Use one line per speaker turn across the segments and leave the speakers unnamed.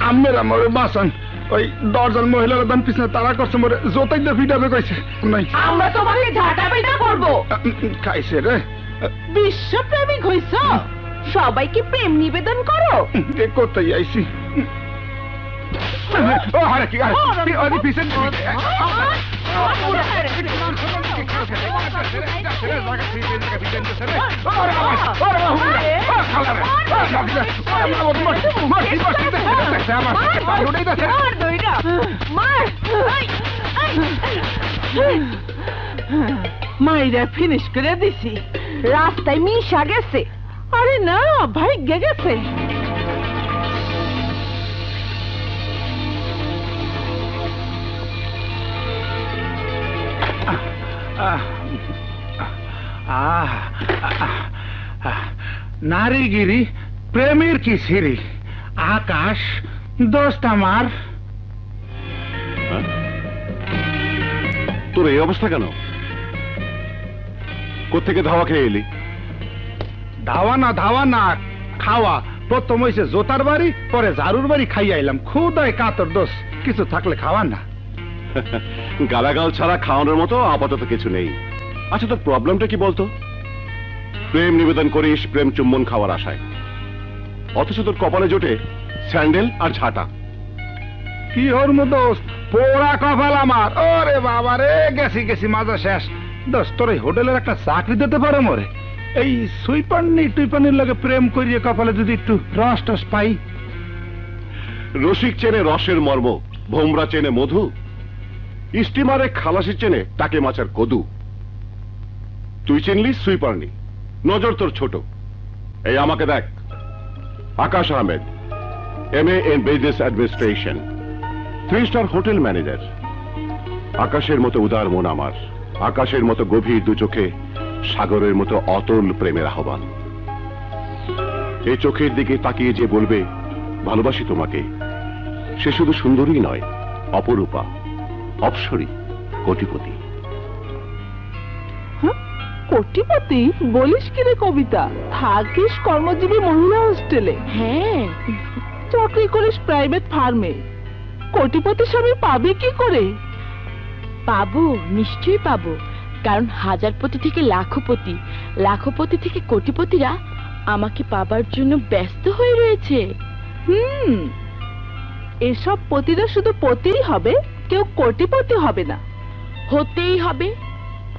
আমের আমার বাসান ওই 10 জন মহিলার দান পিছনে তারা করছে মরে জোতাই দিয়ে ফিটাবে কইছে নাই
আমরা তোমাকে ঝাঁটা পিটা করবো।
খাইছে রে
বিশ্বপ্রেমিক হইছ, সবাইকে প্রেম নিবেদন করো।
কোথায় আইছি
মাইরা ফিনিশ করে দিছি, রাস্তায় মিশা গেছে। আরে না, ভাগ্যে গেছে।
নারীগিরি প্রেমের কি সিঁড়ি, আকাশ দোস্ত আমার।
তোর এই অবস্থা কেন? কোত্থেকে ধাওয়া খেয়ে এলি?
ধাওয়া না খাওয়া। প্রথম হয়েছে জোতার বাড়ি, পরে ঝাড়ুর বাড়ি খাইয়া আইলাম। খুদায় কাতর দোষ, কিছু থাকলে খাওয়া না।
গালাগাল ছাড়া খাওয়ানোর মতো আপাতত কিছু নেই। আচ্ছা, তোর প্রবলেমটা কি বলতো? প্রেম নিবেদন করিস প্রেম চুম্বন খাওয়ার আশায়, অথচ তোর কপালে জোটে স্যান্ডেল আর ঝাঁটা।
কি হর দোস্ত, পোড়া কপাল আমার। ওরে বাবা রে, গেছি মাজা শেষ। দোস্ত, তোর এই হোটেলের একটা চাকরি দিতে পারে মরে? এই সুইপান্নি টুইপানির লগে প্রেম করিয়ে কপালে যদি একটু রস টস পাই।
রসিক চেনে রসের মর্ম, ভোমরা চেনে মধু, স্টিমারে খালাসি চেনে টাকে মাছের কদু। তুই চিনলি সুইপারনি, নজর তোর ছোট। এই আমাকে দেখ, Akash Ahmed, MA in business administration, 3 star hotel manager. আকাশের মতো উদার মন আমার, আকাশের মতো গভীর দু চোখে সাগরের মতো অতল প্রেমের আহ্বান। এই চোখের দিকে তাকিয়ে যে বলবে ভালোবাসি তোমাকে, সে শুধু সুন্দরী নয়, অপরূপা, অপসরী, কোটিপতি।
কোটিপতি বলিস কি রে কবিতা? থাকিস কর্মজীবী মহিলা হোস্টেলে। হ্যাঁ, চাকরি করিস প্রাইভেট ফার্মে। কোটিপতি স্বামী পাবি কি করে?
পাবো, নিশ্চয়ই পাবো, কারণ হাজারপতি থেকে লাখপতি, লাখপতি থেকে কোটিপতিরা আমাকে পাবার জন্য ব্যস্ত হয়ে রয়েছে।
এসব পতিরা শুধু পতিই হবে, কেউ কোটিপতি হবে না।
হতেই হবে,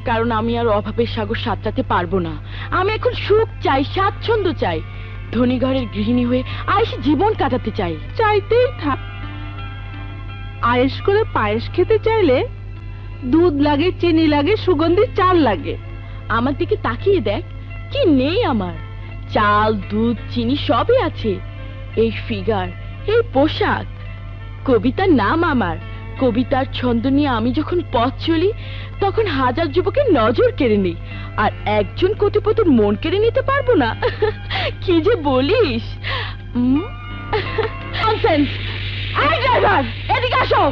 কারণ আমি আর অভাবের সাগর সাঁতরাতে পারবো না। আমি এখন সুখ চাই, স্বাচ্ছন্দ্য চাই, ধনী ঘরের গৃহিণী হয়ে আয়েশে জীবন কাটাতে চাই।
চাইতেই থাক। আয়েশ করে পায়েস খেতে চাইলে দুধ লাগে, চিনি লাগে, সুগন্ধি চাল লাগে।
আমার দিকে তাকিয়ে দেখ, কি নেই আমার? চাল, দুধ, চিনি সবই আছে। এই ফিগার, এই পোশাক, কবিতার নাম আমার। কবিতার ছন্দ নিয়ে আমি যখন পথ চলি, তখন হাজার যুবকের নজর কেড়ে নেই, আর একজন কোটিপতির মন কেড়ে নিতে পারবো না। কি যে বলিস! ননসেন্স! এই ড্রাইভার, এদিকে আসো।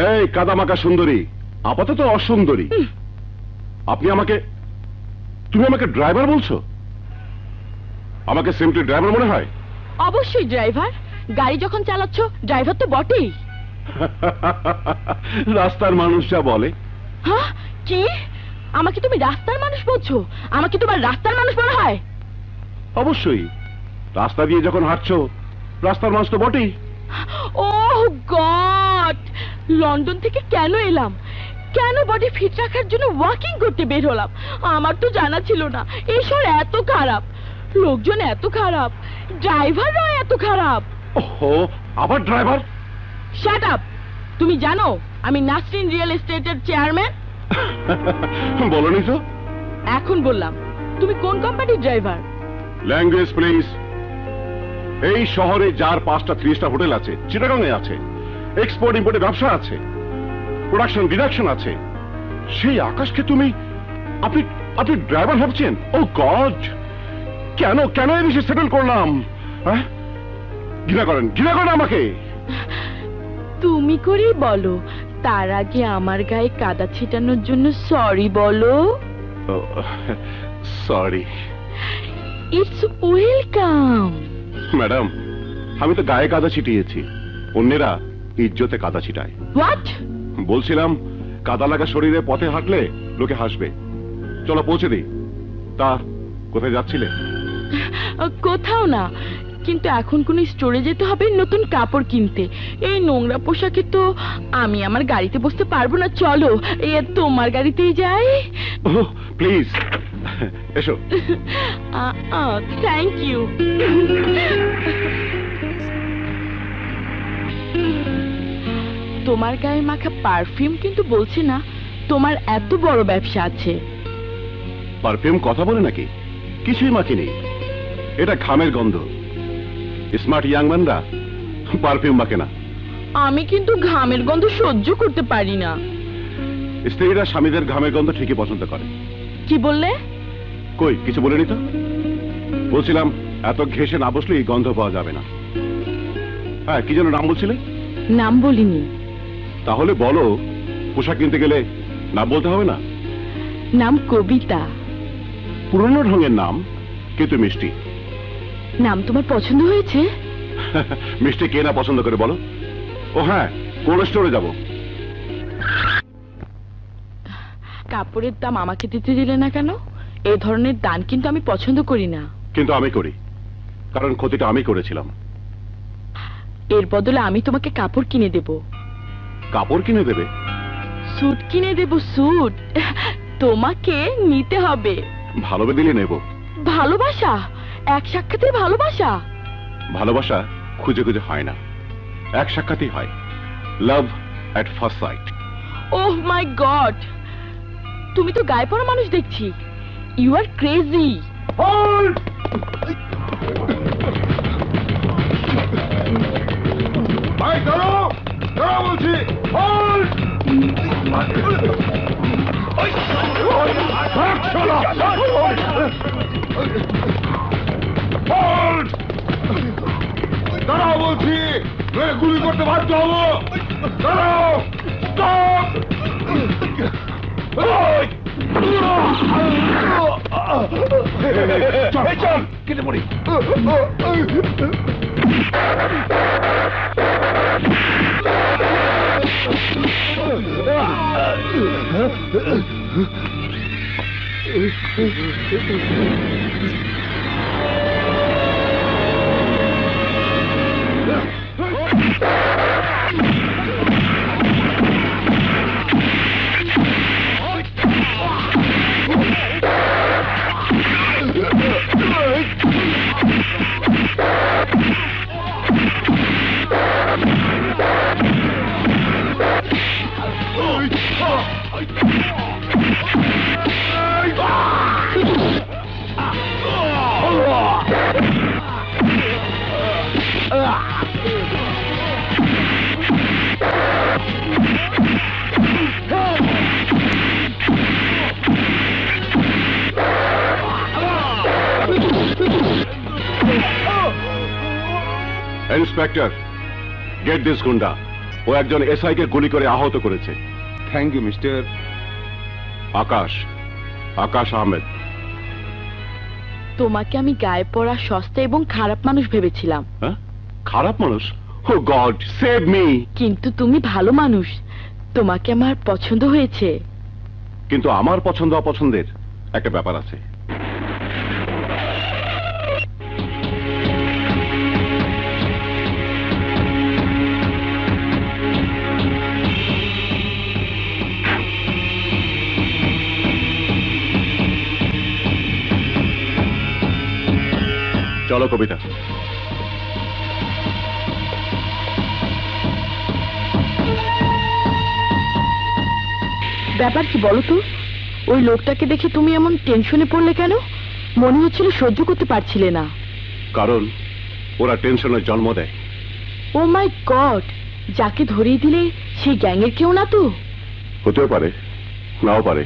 এই কাদামাকা সুন্দরী, আপাতত অসুন্দরী, তুমি আমাকে ড্রাইভার বলছো? আমাকে সিম্পলি ড্রাইভার মনে হয়?
অবশ্যই ড্রাইভার। গাড়ি যখন চালাচ্ছ, ড্রাইভার তো বটেই।
রাস্তার মানুষ যা বলে।
হ্যাঁ, কি? আমাকে তুমি রাস্তার মানুষ বলছো? আমাকে তোমার রাস্তার মানুষ মনে হয়?
অবশ্যই, রাস্তা দিয়ে যখন হাঁটছো, রাস্তার মানুষ তো বটেই।
ওহ গড, লন্ডন থেকে কেন এলাম? কেন বডি ফিট রাখার জন্য ওয়াকিং করতে বের হলাম? আমার তো জানা ছিল না এই শহর এত খারাপ, লোকজন এত খারাপ, ড্রাইভাররা এত খারাপ।
ওহো, আবার ড্রাইভার?
Shut up! তুমি জানো আমি নাসরিন রিয়েল এস্টেটের চেয়ারম্যান?
বলনি তো।
এখন বললাম। তুমি কোন কোম্পানির ড্রাইভার?
Language please. এই শহরে যার 5টা 3 স্টার হোটেল আছে, চিটাগাংয়ে আছে, এক্সপোর্ট ইম্পোর্টের ব্যবসা আছে, প্রোডাকশন ডিডাকশন আছে, সেই আকাশকে আপনি ড্রাইভার ভাবছেন? ও গড, কেন এই বিষয়ে সেটেল করলাম? ঘৃণা করেন আমাকে?
তুমি করেই বলো, তার আগে আমার গায়ে কাদা ছিটানোর জন্য সরি বলো।
সরি।
It's welcome.
ম্যাডাম, আমি তো গায়ে কাদা ছিটিয়েছি, অন্যেরা ইজ্জতে কাদা ছিটায়।
হোয়াট?
বলছিলাম কাদা লাগা শরীরে পথে হাঁটলে লোকে হাসবে। চলো পৌঁছে দিই। তা কোথায় যাচ্ছিলে?
কোথাও না, কিন্তু এখন কোন স্টোরে যেতে হবে নতুন কাপড় কিনতে। এই নোংরা পোশাকে তো আমি আমার গাড়িতে বসতে পারবো না। চলো তোমার গাড়িতেই যাই।
প্লিজ এসো।
Thank you. তোমার গায়ে মাখা পারফিউম কিন্তু বলছে না তোমার এত বড় ব্যবসা আছে।
পারফিউম কথা বলে নাকি? কিছুই মাখিনি, এটা ঘামের গন্ধ। স্মার্ট ইয়াংম্যানরা পারফিউম মাখে না।
আমি কিন্তু ঘামের গন্ধ সহ্য করতে পারি না।
স্ত্রীরা স্বামীদের ঘামের গন্ধ ঠিকই পছন্দ করে।
কি বললে?
কই কিছু বলিনি তো। বলছিলাম এত ঘেঁষে না বসলে এই গন্ধ পাওয়া যাবে না। হ্যাঁ, কি যেন নাম বলছিলে?
নাম বলিনি।
তাহলে বলো, পোশাক কিনতে গেলে নাম বলতে হবে না?
নাম কবিতা।
পুরনো ঢঙের নাম, কিন্তু মিষ্টি।
নাম তোমার পছন্দ হয়েছে?
মিষ্টি কে না পছন্দ করে বলো? ও হ্যাঁ, কোল্ড স্টোরে যাব।
কাপড়ের দাম আমাকে দিতে দিলে না কেন? এই ধরনের দান কিন্তু আমি পছন্দ করি না।
কিন্তু আমি করি, কারণ ক্ষতিটা আমি করেছিলাম।
এর বদলে আমি তোমাকে কাপড় কিনে দেব।
কাপড় কিনে দেবে?
স্যুট কিনে দেব, স্যুট। তোমাকে নিতে হবে।
ভালোবে দিলে নেব।
ভালোবাসা? এক সাক্ষাতের ভালোবাসা?
ভালোবাসা খুঁজে খুঁজে হয় না, এক সাক্ষাতেই হয়। Love at first sight.
Oh my god, তুমি তো গায়ে পড়া মানুষ দেখছি। You are crazy.
ভাই ধরো, ধরো বলছি। দাঁড়াও বলছি, নইলে গুলি করতে বাধ্য হবো। দাঁড়াও, স্টপ। চল কেটে পড়ি।
ইন্সপেক্টর, গেট দিস গুন্ডা। ও একজন এসআই কে গুলি করে আহত করেছে।
থ্যাংক ইউ মিস্টার
আকাশ, আকাশ আহমেদ।
তোমাকে আমি গায়ে পড়া সস্তা এবং খারাপ মানুষ ভেবেছিলাম।
হ্যাঁ? খারাপ মানুষ? ও গড, সেভ মি।
কিন্তু তুমি ভালো মানুষ, তোমাকে আমার পছন্দ হয়েছে।
কিন্তু আমার পছন্দ অপছন্দের একটা ব্যাপার আছে। চলো কবিতা।
ব্যাপার কি বলো তো? ওই লোকটাকে দেখে তুমি এমন টেনশনে পড়লে কেন? মনে হচ্ছিল সহ্য করতে পারছিলে না।
কারণ ওরা টেনশনের জন্ম দেয়।
ও মাই গড, যাকে ধরিয়ে দিলে সেই গ্যাংয়ের কেউ না তো?
হতেও পারে, নাও পারে।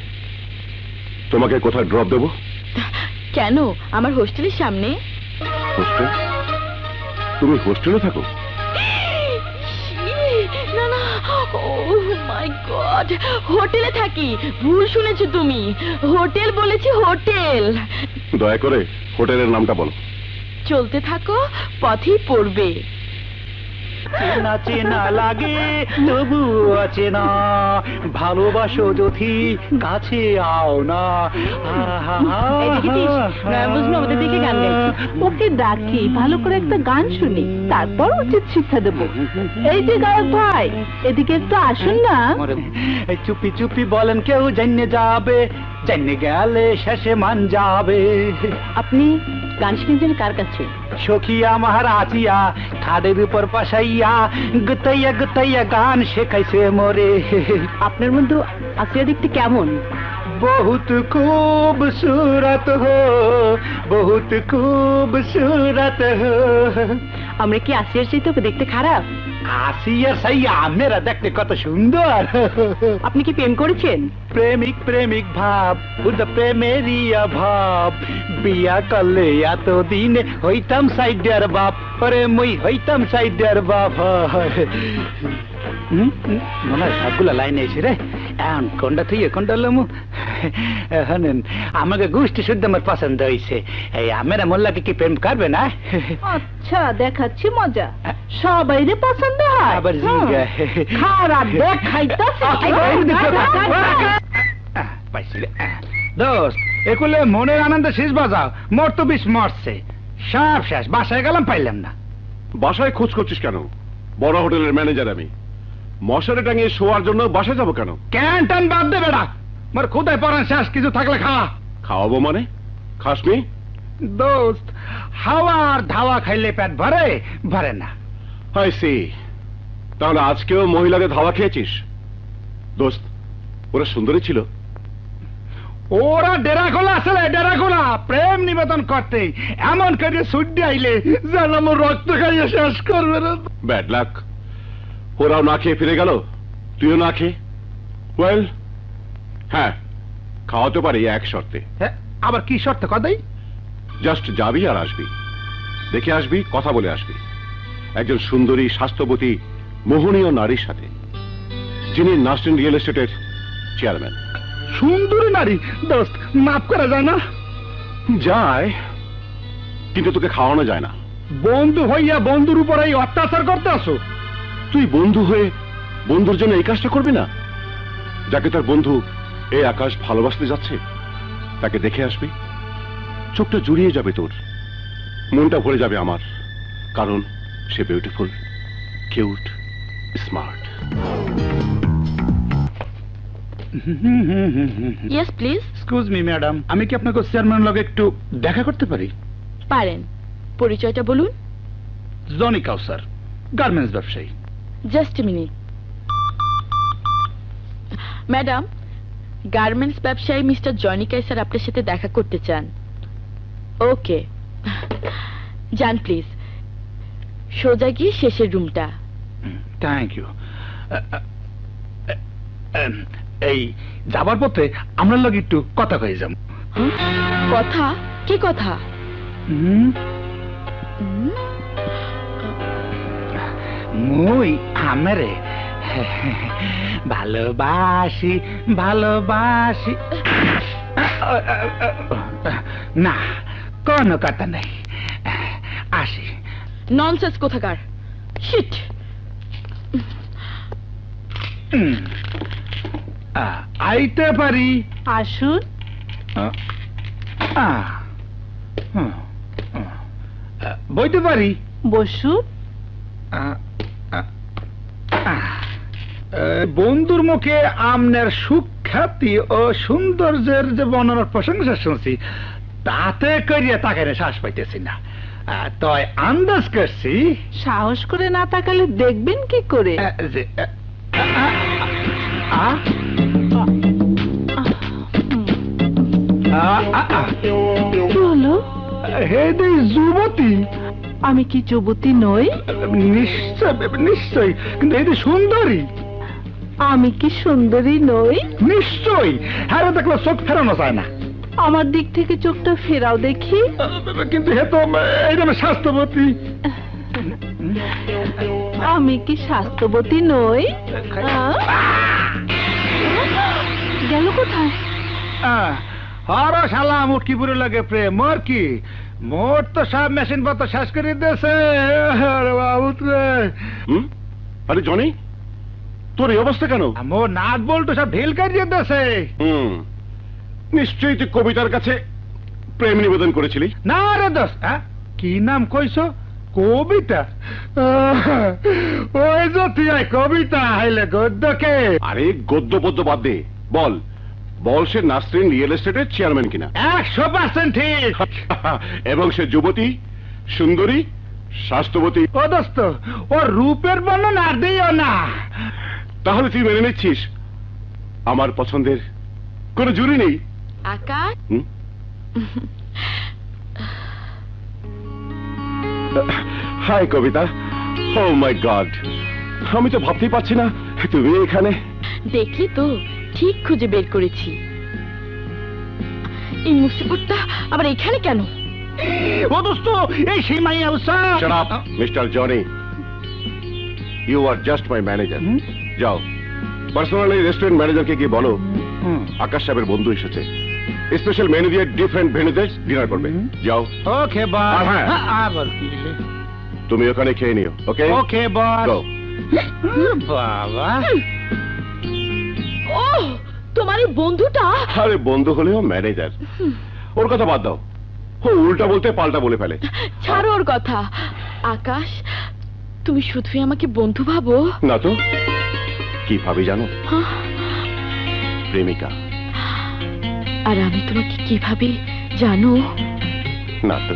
তোমাকে কোথায় ড্রপ দেবো?
কেন, আমার হোস্টেলের সামনে।
হোস্টেল? তুমি হোস্টেলে থাকো?
না না, মাই গড, হোটেলে থাকি। ভুল শুনেছো তুমি, হোটেল বলেছি, হোটেল।
দয়া করে হোটেলের নামটা বলো।
চলতে থাকো, পথেই পড়বে।
চেনা চেনা লাগে তবু অচেনা, ভালোবাসো যদি কাছে আও না।
ওকে ডাকি, ভালো করে একটা গান শুনি, তারপর উচিত শিক্ষা দেবো। এই যে গায়ক ভাই, এদিকে একটু আসুন না।
এই চুপি চুপি বলেন কেউ জান্নে যাবে, জান্নে গেলে শেষে মান যাবে।
আপনি গান শিখেছেন কার কাছে?
সখিয়া মহারাজিয়া খাদের উপর পাশাইয়া গুতাইয়া গুতাইয়া গান শেখাইছে মোরে।
আপনার মধ্যে আসিয়া দেখতে কেমন?
बहुत खूबसूरत हो, बहुत खूबसूरत हो।
আমরা কি আসিয়ার চাইতে ওকে দেখতে খারাপ?
আসিয়ার সাইয়া মেরা দেখতে কত সুন্দর।
আপনি কি প্রেম করেছেন?
প্রেমিক প্রেমিক ভাব, বুদ্ধ প্রেমেরই অভাব। বিয়া করলে এতদিনে হইতাম সাইডের বাপ, পরে মুই হইতাম সাইডের বাপ। মনে হয় সবগুলো লাইনে এসে রে, এখন কোনটা তুই কোনটা লমু। শোনেন, আমাকে গোষ্ঠী শুদ্ধ আমার পছন্দ হয়েছে। এই আমেরা মোল্লাকে কি প্রেম করবে না?
আচ্ছা, দেখাচ্ছি মজা। সবাই রে পছন্দ হয়।
আবার জিঙ্গা
খারাপ
পাইছিলে।
দোস্ত, এগুলো মনের আনন্দে শেষ বাজাও। মোর তো বিষ মরছে, সব শেষ। বাসায় গেলাম, পাইলাম না।
বাসায় খোঁজ করছিস কেন? বড় হোটেলের ম্যানেজার আমি। মশারি টাঙিয়ে শোয়ার জন্য বাসায় যাবো কেন?
ক্যান টান বাদ দে বেড়া, মোর খুদায় পরান শেষ। কিছু থাকলে খা।
খাওয়াবো মানে? খাসনি?
দোস্ত, হাওয়া আর ধাওয়া খাইলে পেট ভরে ভরে না।
হাই সি, তাহলে আজকেও মহিলাদের ধাওয়া খেয়েছিস? দোস্ত, ওরা সুন্দরী ছিল?
ওরা ডেরা খোলা আসলে, ডেরা খোলা প্রেম নিবেদন করতে এমন করে সুড্ডি আইলে যেন আমার রক্ত খাইয়ে শেষ করবে না।
Bad luck. ওরাও না খেয়ে ফিরে গেল, তুইও না খেয়ে। ওয়েল, হ্যাঁ, খাওয়াতে পারি এক শর্তে।
হ্যাঁ, আবার কি শর্ত কদাই?
জাস্ট যাবি আর আসবি, দেখে আসবি, কথা বলে আসবি একজন সুন্দরী, স্বাস্থ্যবতী, মোহনীয় নারীর সাথে, যিনি নাস্টিন রিয়েল এস্টেটের চেয়ারম্যান।
সুন্দরী নারী? দোস্ত, মাফ করা যায় না?
যায়, কিন্তু তোকে খাওয়ানো যায় না।
বন্ধু হইয়া বন্ধুর উপর এই অত্যাচার করতে আসো?
তুই বন্ধু হয়ে বন্ধুর জন্য এই কাজটা করবি না? যাকে তার বন্ধু এই আকাশ ভালোবাসতে যাচ্ছে, তাকে দেখে আসবি, চোখটা জুড়িয়ে যাবে তোর, মনটা ভরে যাবে আমার, কারণ সে beautiful, cute, smart.
Yes please.
Excuse me madam, আমি কি আপনাকে চেয়ারম্যান লগে একটু দেখা করতে পারি?
পারেন। পরিচয়টা বলুন।
জনি কাউসার, গার্মেন্টস ব্যবসায়ী।
Just a minute. Madam, garments ব্যবসায়ী মিস্টার জনি কাইসার আপনার সাথে দেখা করতে চান। ওকে, যান প্লিজ, সোজা গিয়ে শেষের রুমটা।
Thank you. এই যাবার পথে আমরা লগে একটু কথা কয়ে যাব।
কথা? কি কথা?
মুই আমারে ভালোবাসি ভালোবাসি। না, কোনো কথা নাই, আসি।
ননসেন্স কোথাকার, শিট।
আইতে পারি?
আসুন।
বইতে পারি?
বসুন।
বন্ধুর মুখে আমনের সুখ্যাতি ও সৌন্দর্যের যে বর্ণনার প্রশংসা শুনছি, তাতে করিয়া তাকে শ্বাস পাইতেছি না। তয় আন্দাজ করছি।
সাহস করে না তাকালে দেখবেন কি করে? কি হলো?
হে দে যুবতী।
আমি কি যুবতী নই?
নিশ্চয় নিশ্চয়, কিন্তু এই যে সুন্দরী।
আমি কি সুন্দরী নই?
নিশ্চয়ই, হ্যাঁ দেখলে চোখ ফেরানো যায় না।
আমার দিক থেকে চোখটা ফেরাও দেখি।
কিন্তু হে তো এইরকম স্বাস্থ্যবতী।
আমি কি স্বাস্থ্যবতী নই? গেল কোথায়?
আরো শালা মুটকিপুরে লাগে প্রেম মোর কি মোর তো সব মেশিন পত্র শেষ করে দিয়েছে। আরে বাবু রে,
আরে জনি, তোর এই অবস্থা কেন?
মোর নাট বল্টু সব ঢিল কাটিয়ে দিয়েছে।
নিশ্চয়ই তুই কবিতার কাছে প্রেম নিবেদন করেছিলি।
না রে দোষ, কি নাম কইছো? কবিতা? ওই যে তুই কবিতা হাইলে গদ্যকে।
আরে গদ্য পদ্য বাদ দে, বল বল সে নাসরিন রিয়েল এস্টেটের চেয়ারম্যান কিনা?
100% ঠিক।
এবং সে যুবতী, সুন্দরী, স্বাস্থ্যবতী?
ও দোস্ত, ও রূপের বর্ণনা আর দিও না।
তাহলে তুই মেনে নিচ্ছিস আমার পছন্দের কোনো জুরি নেই?
আকাশ,
high Kabita. O my god, আমি তো ভাবতেই পারছি না তুমি এখানে।
দেখলি তো, ঠিক খুঁজে বের করেছি। এই মুসিবতটা আবার এখানে কেন?
ও দোস্ত, এই সেই মাইয়া
Shut up, Mr. Johnny. You are just my manager. যাও পার্সোনালি রেস্টুরেন্ট ম্যানেজারকে গিয়ে বলো আকাশ সাহেবের বন্ধু এসেছে, স্পেশাল মেনু দিয়ে ডিফারেন্ট ভেন্যুতে ডিনার করবে। যাও।
ওকে বস।
আবার তুমি ওখানে খেয়ে নিও। ওকে
ওকে বস।
বাবা,
ও তোমার এই বন্ধুটা?
আরে বন্ধু হলেও ম্যানেজার, ওর কথা বাদ দাও। ও উল্টা বলতে পাল্টা বলে ফেলে।
ছাড়ো ওর কথা। আকাশ, তুমি শুধুই আমাকে বন্ধু ভাবো?
না তো কি ভাবি জানো? প্রেমিকা।
আর আমি তোমাকে কি ভাবি জানো?
না তো।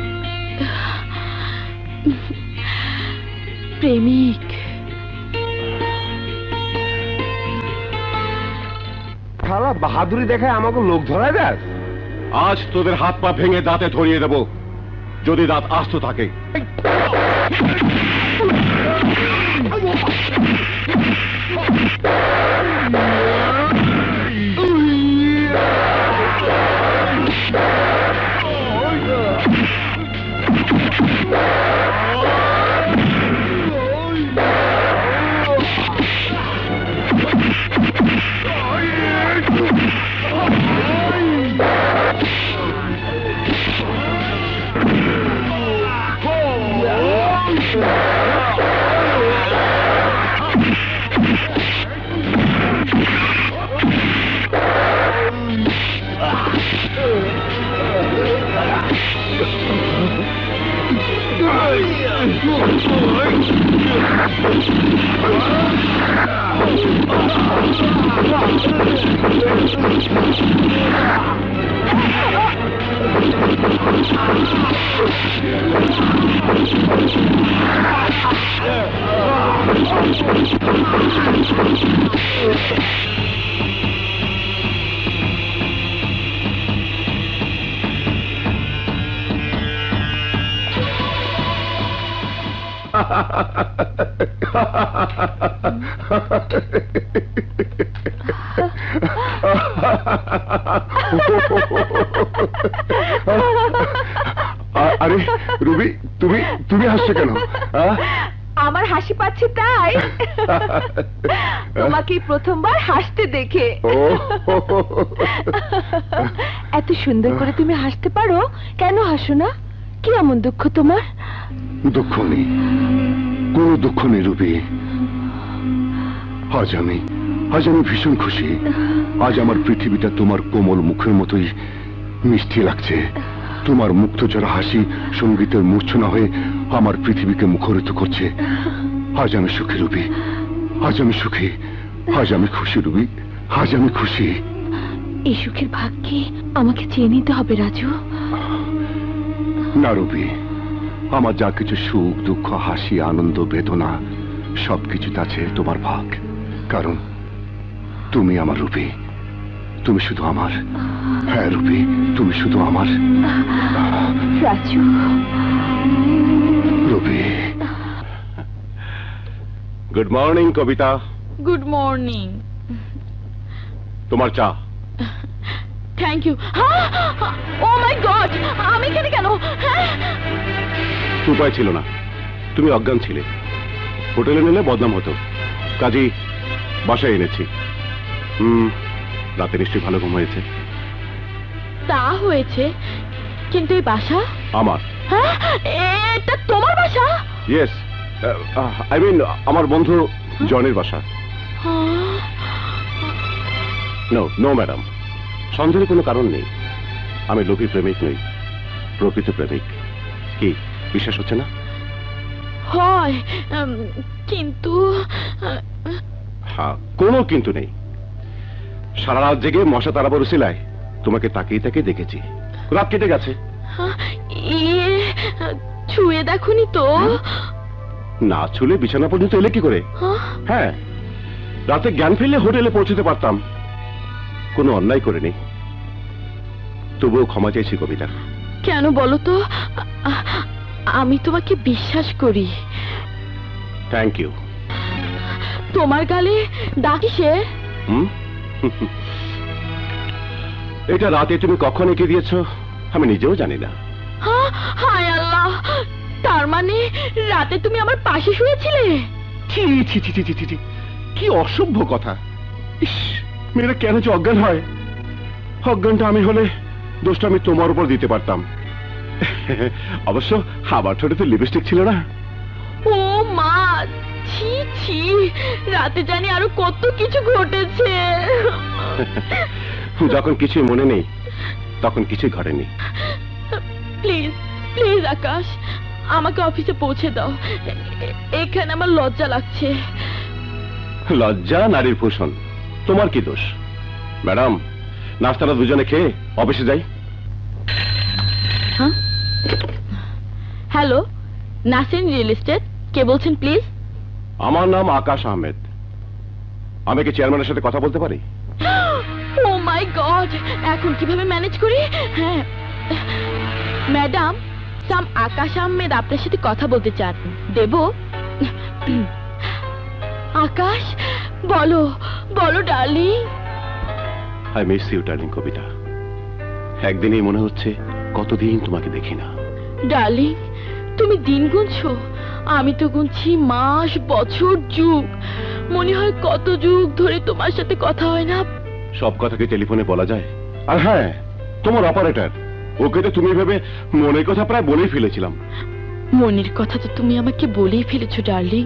প্রেমিক।
খালা বাহাদুরি দেখায় আমাকে লোক ধরায় দেয়। আজ তোদের হাত পা ভেঙে দাঁতে ধরিয়ে দেব, যদি দাঁত আস্ত থাকে। আরে রুবি, তুমি তুমি হাসছো কেন?
আমার হাসি পাচ্ছে তাই। তোমাকে প্রথমবার হাসতে দেখে। এত সুন্দর করে তুমি হাসতে পারো, কেন হাসো না? কি এমন দুঃখ তোমার?
দুঃখ নেই, কোনো দুঃখ নেই রুবি। আজ আমি ভীষণ খুশি। আজ আমার পৃথিবীটা তোমার কোমল মুখের মতোই মিষ্টি লাগছে। তোমার মুক্তচরা হাসি সঙ্গীতের মূর্ছনা হয়ে আমার পৃথিবীকে মুখরিত করছে। আজ আমি সুখী রুবি, আজ আমি সুখী, আজ আমি খুশি রুবি, আজ আমি খুশি।
এই সুখের ভাগ্যে আমাকে চেয়ে নিতে হবে রাজু।
না রুবি, আমার যা কিছু সুখ দুঃখ হাসি আনন্দ বেদনা সবকিছুতে আছে তোমার ভাগ। কারণ তুমি আমার রুবি, তুমি শুধু আমার। হ্যাঁ রুবি, তুমি শুধু আমার।
Raju.
Ruby. Good morning Kabita.
Good morning.
তোমার চা।
Thank you. Oh my god, আমি এখানে কেন?
উপায় ছিল না, তুমি অজ্ঞান ছিলে। হোটেলে নিলে বদনাম হতো, কাজেই বাসায় এনেছি। রাতে নিশ্চয়ই ভালো ঘুম হয়েছে।
তা হয়েছে, কিন্তু এই বাসা?
আমার।
হ্যাঁ, এটা তোমার বাসা?
ইয়েস, আই মিন আমার বন্ধু জনের বাসা। নো নো ম্যাডাম, সন্দেহের কোনো কারণ নেই। আমি লোভী প্রেমিক নই, প্রকৃত প্রেমিক। কি বিশ্বাস হচ্ছে না?
হয়, কিন্তু
হ্যাঁ, কোনো কিন্তু নেই। সারা রাত জেগে মশা তাড়াবার উছিলায় তোমাকে তাকিয়ে তাকিয়ে দেখেছি। রাত কেটে গেছে।
ছুঁয়ে দেখনি তো?
না ছুলে বিছানা পর্যন্ত এলে কি করে? হ্যাঁ, রাতে জ্ঞান ফিরলে হোটেলে পৌঁছতে পারতাম। কোনো অন্যায় করিনি, তবুও ক্ষমা চাইছি কবিতা।
কেন বলো তো? আমি তোমাকে বিশ্বাস করি।
Thank you.
তোমার গালে দাগ কিসের?
এটা রাতে তুমি কখন এঁকে দিয়েছো আমি নিজেও জানি না।
হায় আল্লাহ, তার মানে রাতে তুমি আমার পাশে শুয়েছিলে?
ছি ছি ছি ছি ছি ছি, কি অসভ্য কথা। ইস, মেয়েরা কেন যে অজ্ঞান হয়। অজ্ঞানটা আমি হলে দোষটা আমি তোমার উপর দিতে পারতাম। অবশ্য আমার ঠোঁটে তো লিপস্টিক ছিল না।
ও মা, ছি ছি, রাতে জানি আরো কত কিছু ঘটেছে।
যখন কিছুই মনে নেই তখন কিছুই ঘটেনি।
প্লিজ প্লিজ আকাশ, আমাকে অফিসে পৌঁছে দাও। এখানে আমার লজ্জা লাগছে।
লজ্জা নারীর ভূষণ, তোমার কি দোষ? ম্যাডাম, নাস্তাটা দুজনে খেয়ে অফিসে যাই।
হ্যালো, নাসিন রিয়েল এস্টেট, কে বলছেন প্লিজ?
আমার নাম আকাশ আহমেদ। আমি কি চেয়ারম্যানের সাথে কথা বলতে পারি?
ও মাই গড, এখন কিভাবে ম্যানেজ করি? হ্যাঁ ম্যাডাম, সাম আকাশ আহমেদ আপনার সাথে কথা বলতে চান। দেব? আকাশ, বলো বলো darling.
I miss you darling Kabita. একদিনই মনে হচ্ছে কতদিন তোমাকে দেখি না।
ডার্লিং, তুমি দিন গুনছো, আমি তো গুনছি মাস, বছর, যুগ। মনে হয় কত যুগ ধরে তোমার সাথে কথা হয় না।
সব কথাকে টেলিফোনে বলা যায়? আর হ্যাঁ, তোমার অপারেটর, ওকে তো তুমি ভেবে মনের কথা প্রায় বলেই ফেলেছিলাম।
মনের কথা তো তুমি আমাকে বলেই ফেলেছো ডার্লিং।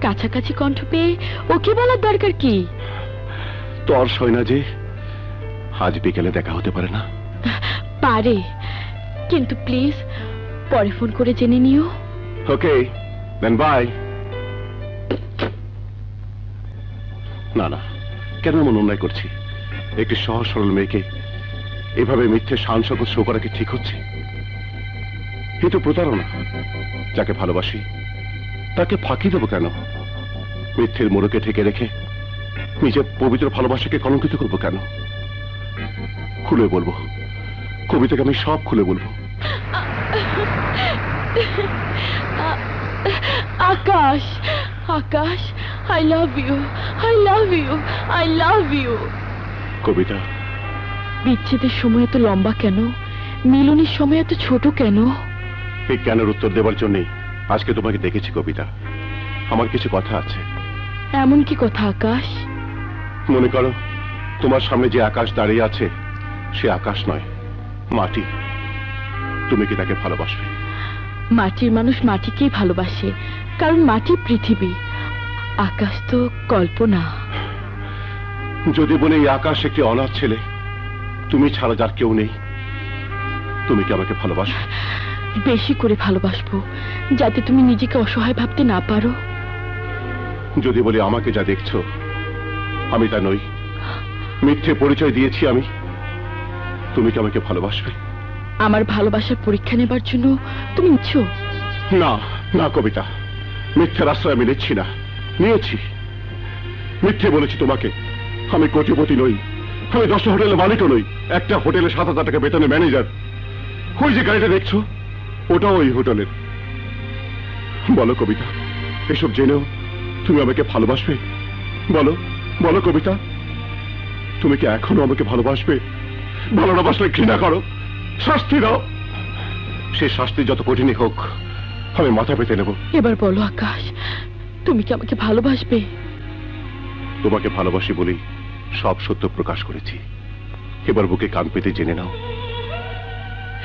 কাছাকাছি কণ্ঠ পেয়ে ওকে বলার দরকার কি?
তোর সয় না যে আজ বিকেলে দেখা হতে পারে না?
পারে, কিন্তু প্লিজ পরে ফোন করে জেনে নিও।
ওকে দেন, বাই। না না, কেন এমন অন্যায় করছি? একটি সহজ সরল মেয়েকে এভাবে মিথ্যে শান শৌকত শো করা কি ঠিক হচ্ছে? এ তো প্রতারণা। যাকে ভালোবাসি তাকে ফাঁকি দেবো কেন? মিথ্যের মোড়কে ঠেকে রেখে নিজের পবিত্র ভালোবাসাকে কলঙ্কিত করবো কেন? খুলে বলবো কবিতাকে, আমি সব খুলে বলবো।
Akash, Akash, I love you, I love you, I love you.
Kabita,
বিচ্ছেদের সময় এত লম্বা কেন? মিলনের সময় এত ছোট কেন?
এই কেনের উত্তর দেওয়ার জন্যই আজকে তোমাকে দেখেছি কবিতা। আমার কিছু কথা আছে।
এমন কি কথা আকাশ?
মনে করো তোমার সামনে যে আকাশ দাঁড়িয়ে আছে সে আকাশ নয়, মাটি। তুমি কি তাকে ভালোবাসবে?
মাটির মানুষ মাটিকেই ভালোবাসে, কারণ মাটি পৃথিবী, আকাশ তো কল্পনা।
যদি বলে এই আকাশ একটি অনাথ ছেলে, তুমি ছাড়া যার কেউ নেই, তুমি কি আমাকে ভালোবাসো?
বেশি করে ভালোবাসবো, যাতে তুমি নিজেকে অসহায় ভাবতে না পারো।
যদি বলি আমাকে যা দেখছো আমি তা নই, মিথ্যে পরিচয় দিয়েছি আমি, তুমি কি আমাকে ভালোবাসবে?
আমার ভালোবাসার পরীক্ষা নেবার জন্য তুমি নিচ্ছ?
না না কবিতা, মিথ্যের আশ্রয় আমি নিচ্ছি না। নিয়েছি, মিথ্যে বলেছি তোমাকে। আমি কোটিপতি নই, আমি 10টা হোটেলের মালিকও নই, একটা হোটেলে 7,000 টাকা বেতনে ম্যানেজার। ওই যে গাড়িটা দেখছো ওটাও ওই হোটেলের। বলো কবিতা, এসব জেনেও তুমি আমাকে ভালোবাসবে? বলো বলো কবিতা, তুমি কি এখনো আমাকে ভালোবাসবে? ভালো না বাসলে ঘৃণা করো, শাস্তি দাও। সে শাস্তি যত কঠিনই হোক আমি মাথা পেতে নেব।
এবার বলো আকাশ, তুমি কি আমাকে ভালোবাসবে?
তোমাকে ভালোবাসি বলি সব সত্য প্রকাশ করেছি। এবার বুকে কান পেতে জেনে নাও,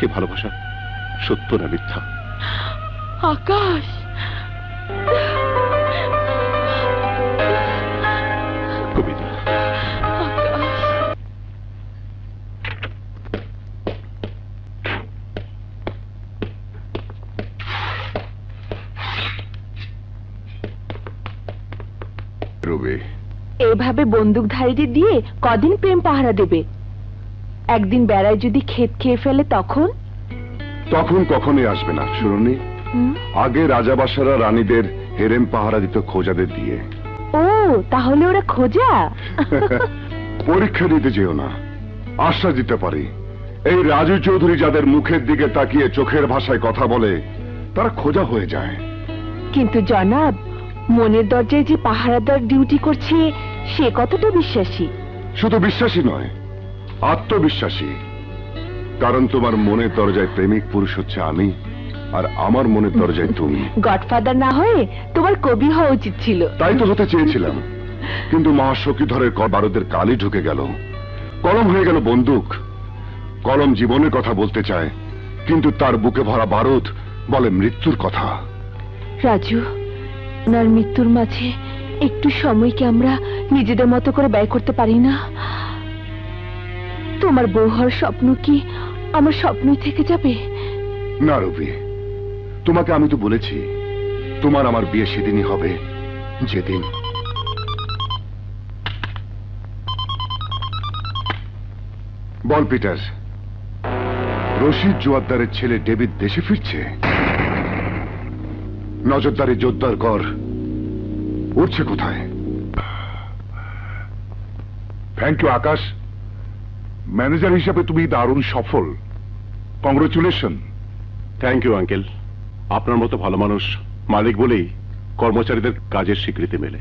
এ ভালোবাসা সত্য না মিথ্যা।
আকাশ,
কবিতা, রবি,
এভাবে বন্দুকধারীটি দিয়ে কদিন প্রেম পাহারা দেবে? একদিন বেড়ায় যদি ক্ষেত খেয়ে ফেলে তখন?
তখন কখনই আসবে না শুনুনি। আগে রাজাবাসারা রানীদের হেরেম পাহারা দিত খোঁজাদের দিয়ে।
ও, তাহলে ওরা খোঁজা?
পরীক্ষা দিতে যেও না, আশ্বাস দিতে পারি, এই রাজু চৌধুরী যাদের মুখের দিকে তাকিয়ে চোখের ভাষায় কথা বলে তারা খোঁজা হয়ে যায়।
কিন্তু জনাব, মনের দরজায় যে পাহারাদার ডিউটি করছে সে কতটা বিশ্বাসী?
শুধু বিশ্বাসী নয়, আত্মবিশ্বাসী। কারণ তোমার মনের দরজায় প্রেমিক পুরুষ হচ্ছে আমি, আর আমার মনের দরজায় তুমি।
গডফাদার না হয়ে তোমার কবি হওয়া উচিত ছিল।
তাই তো হতে চেয়েছিলাম, কিন্তু মা সখীধরের বারুদের কালি ঢুকে গেল, কলম হয়ে গেল বন্দুক। কলম জীবনের কথা বলতে চায়, কিন্তু তার বুকে ভরা বারুদ বলে মৃত্যুর কথা।
রাজু, ওনার মৃত্যুর মাঝে একটু সময়কে আমরা নিজেদের মতো করে ব্যয় করতে পারি না? তোমার বউ হওয়ার স্বপ্ন কি আমার স্বপ্নই থেকে যাবে?
না রবি, তোমাকে আমি তো বলেছি তোমার আমার বিয়ে সেদিনই হবে যেদিন। বল পিটার, রশিদ জোয়ারদারের ছেলে ডেভিড দেশে ফিরছে? নজরদারি জোরদার কর, উঠছে কোথায়?
থ্যাংক ইউ আকাশ, ম্যানেজার হিসাবে তুমি দারুণ সফল। কংগ্রেচুলেশন।
Thank you uncle. আপনার মতো ভালো মানুষ মালিক বলেই কর্মচারীদের কাজের স্বীকৃতি মেলে।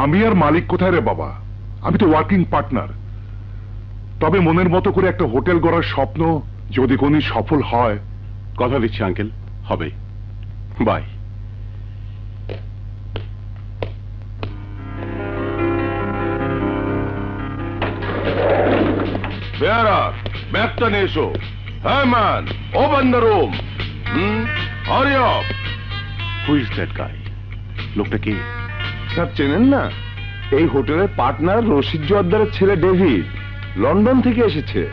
আমি আর মালিক কোথায় রে বাবা, আমি তো ওয়ার্কিং পার্টনার। তবে মনের মতো করে একটা হোটেল গড়ার স্বপ্ন যদি কোনই সফল হয়।
কথা দিচ্ছি আঙ্কেল, হবে। বাই।
Bearer, ব্যাগটা নিয়ে এসো। হ্যাঁ man, open the room. Hurry up.
Who is that guy? লোকটা কি?
স্যার চেনেন না? এই হোটেলের পার্টনার রশিদ জোয়ারদারের ছেলে ডেভিড, লন্ডন থেকে এসেছে।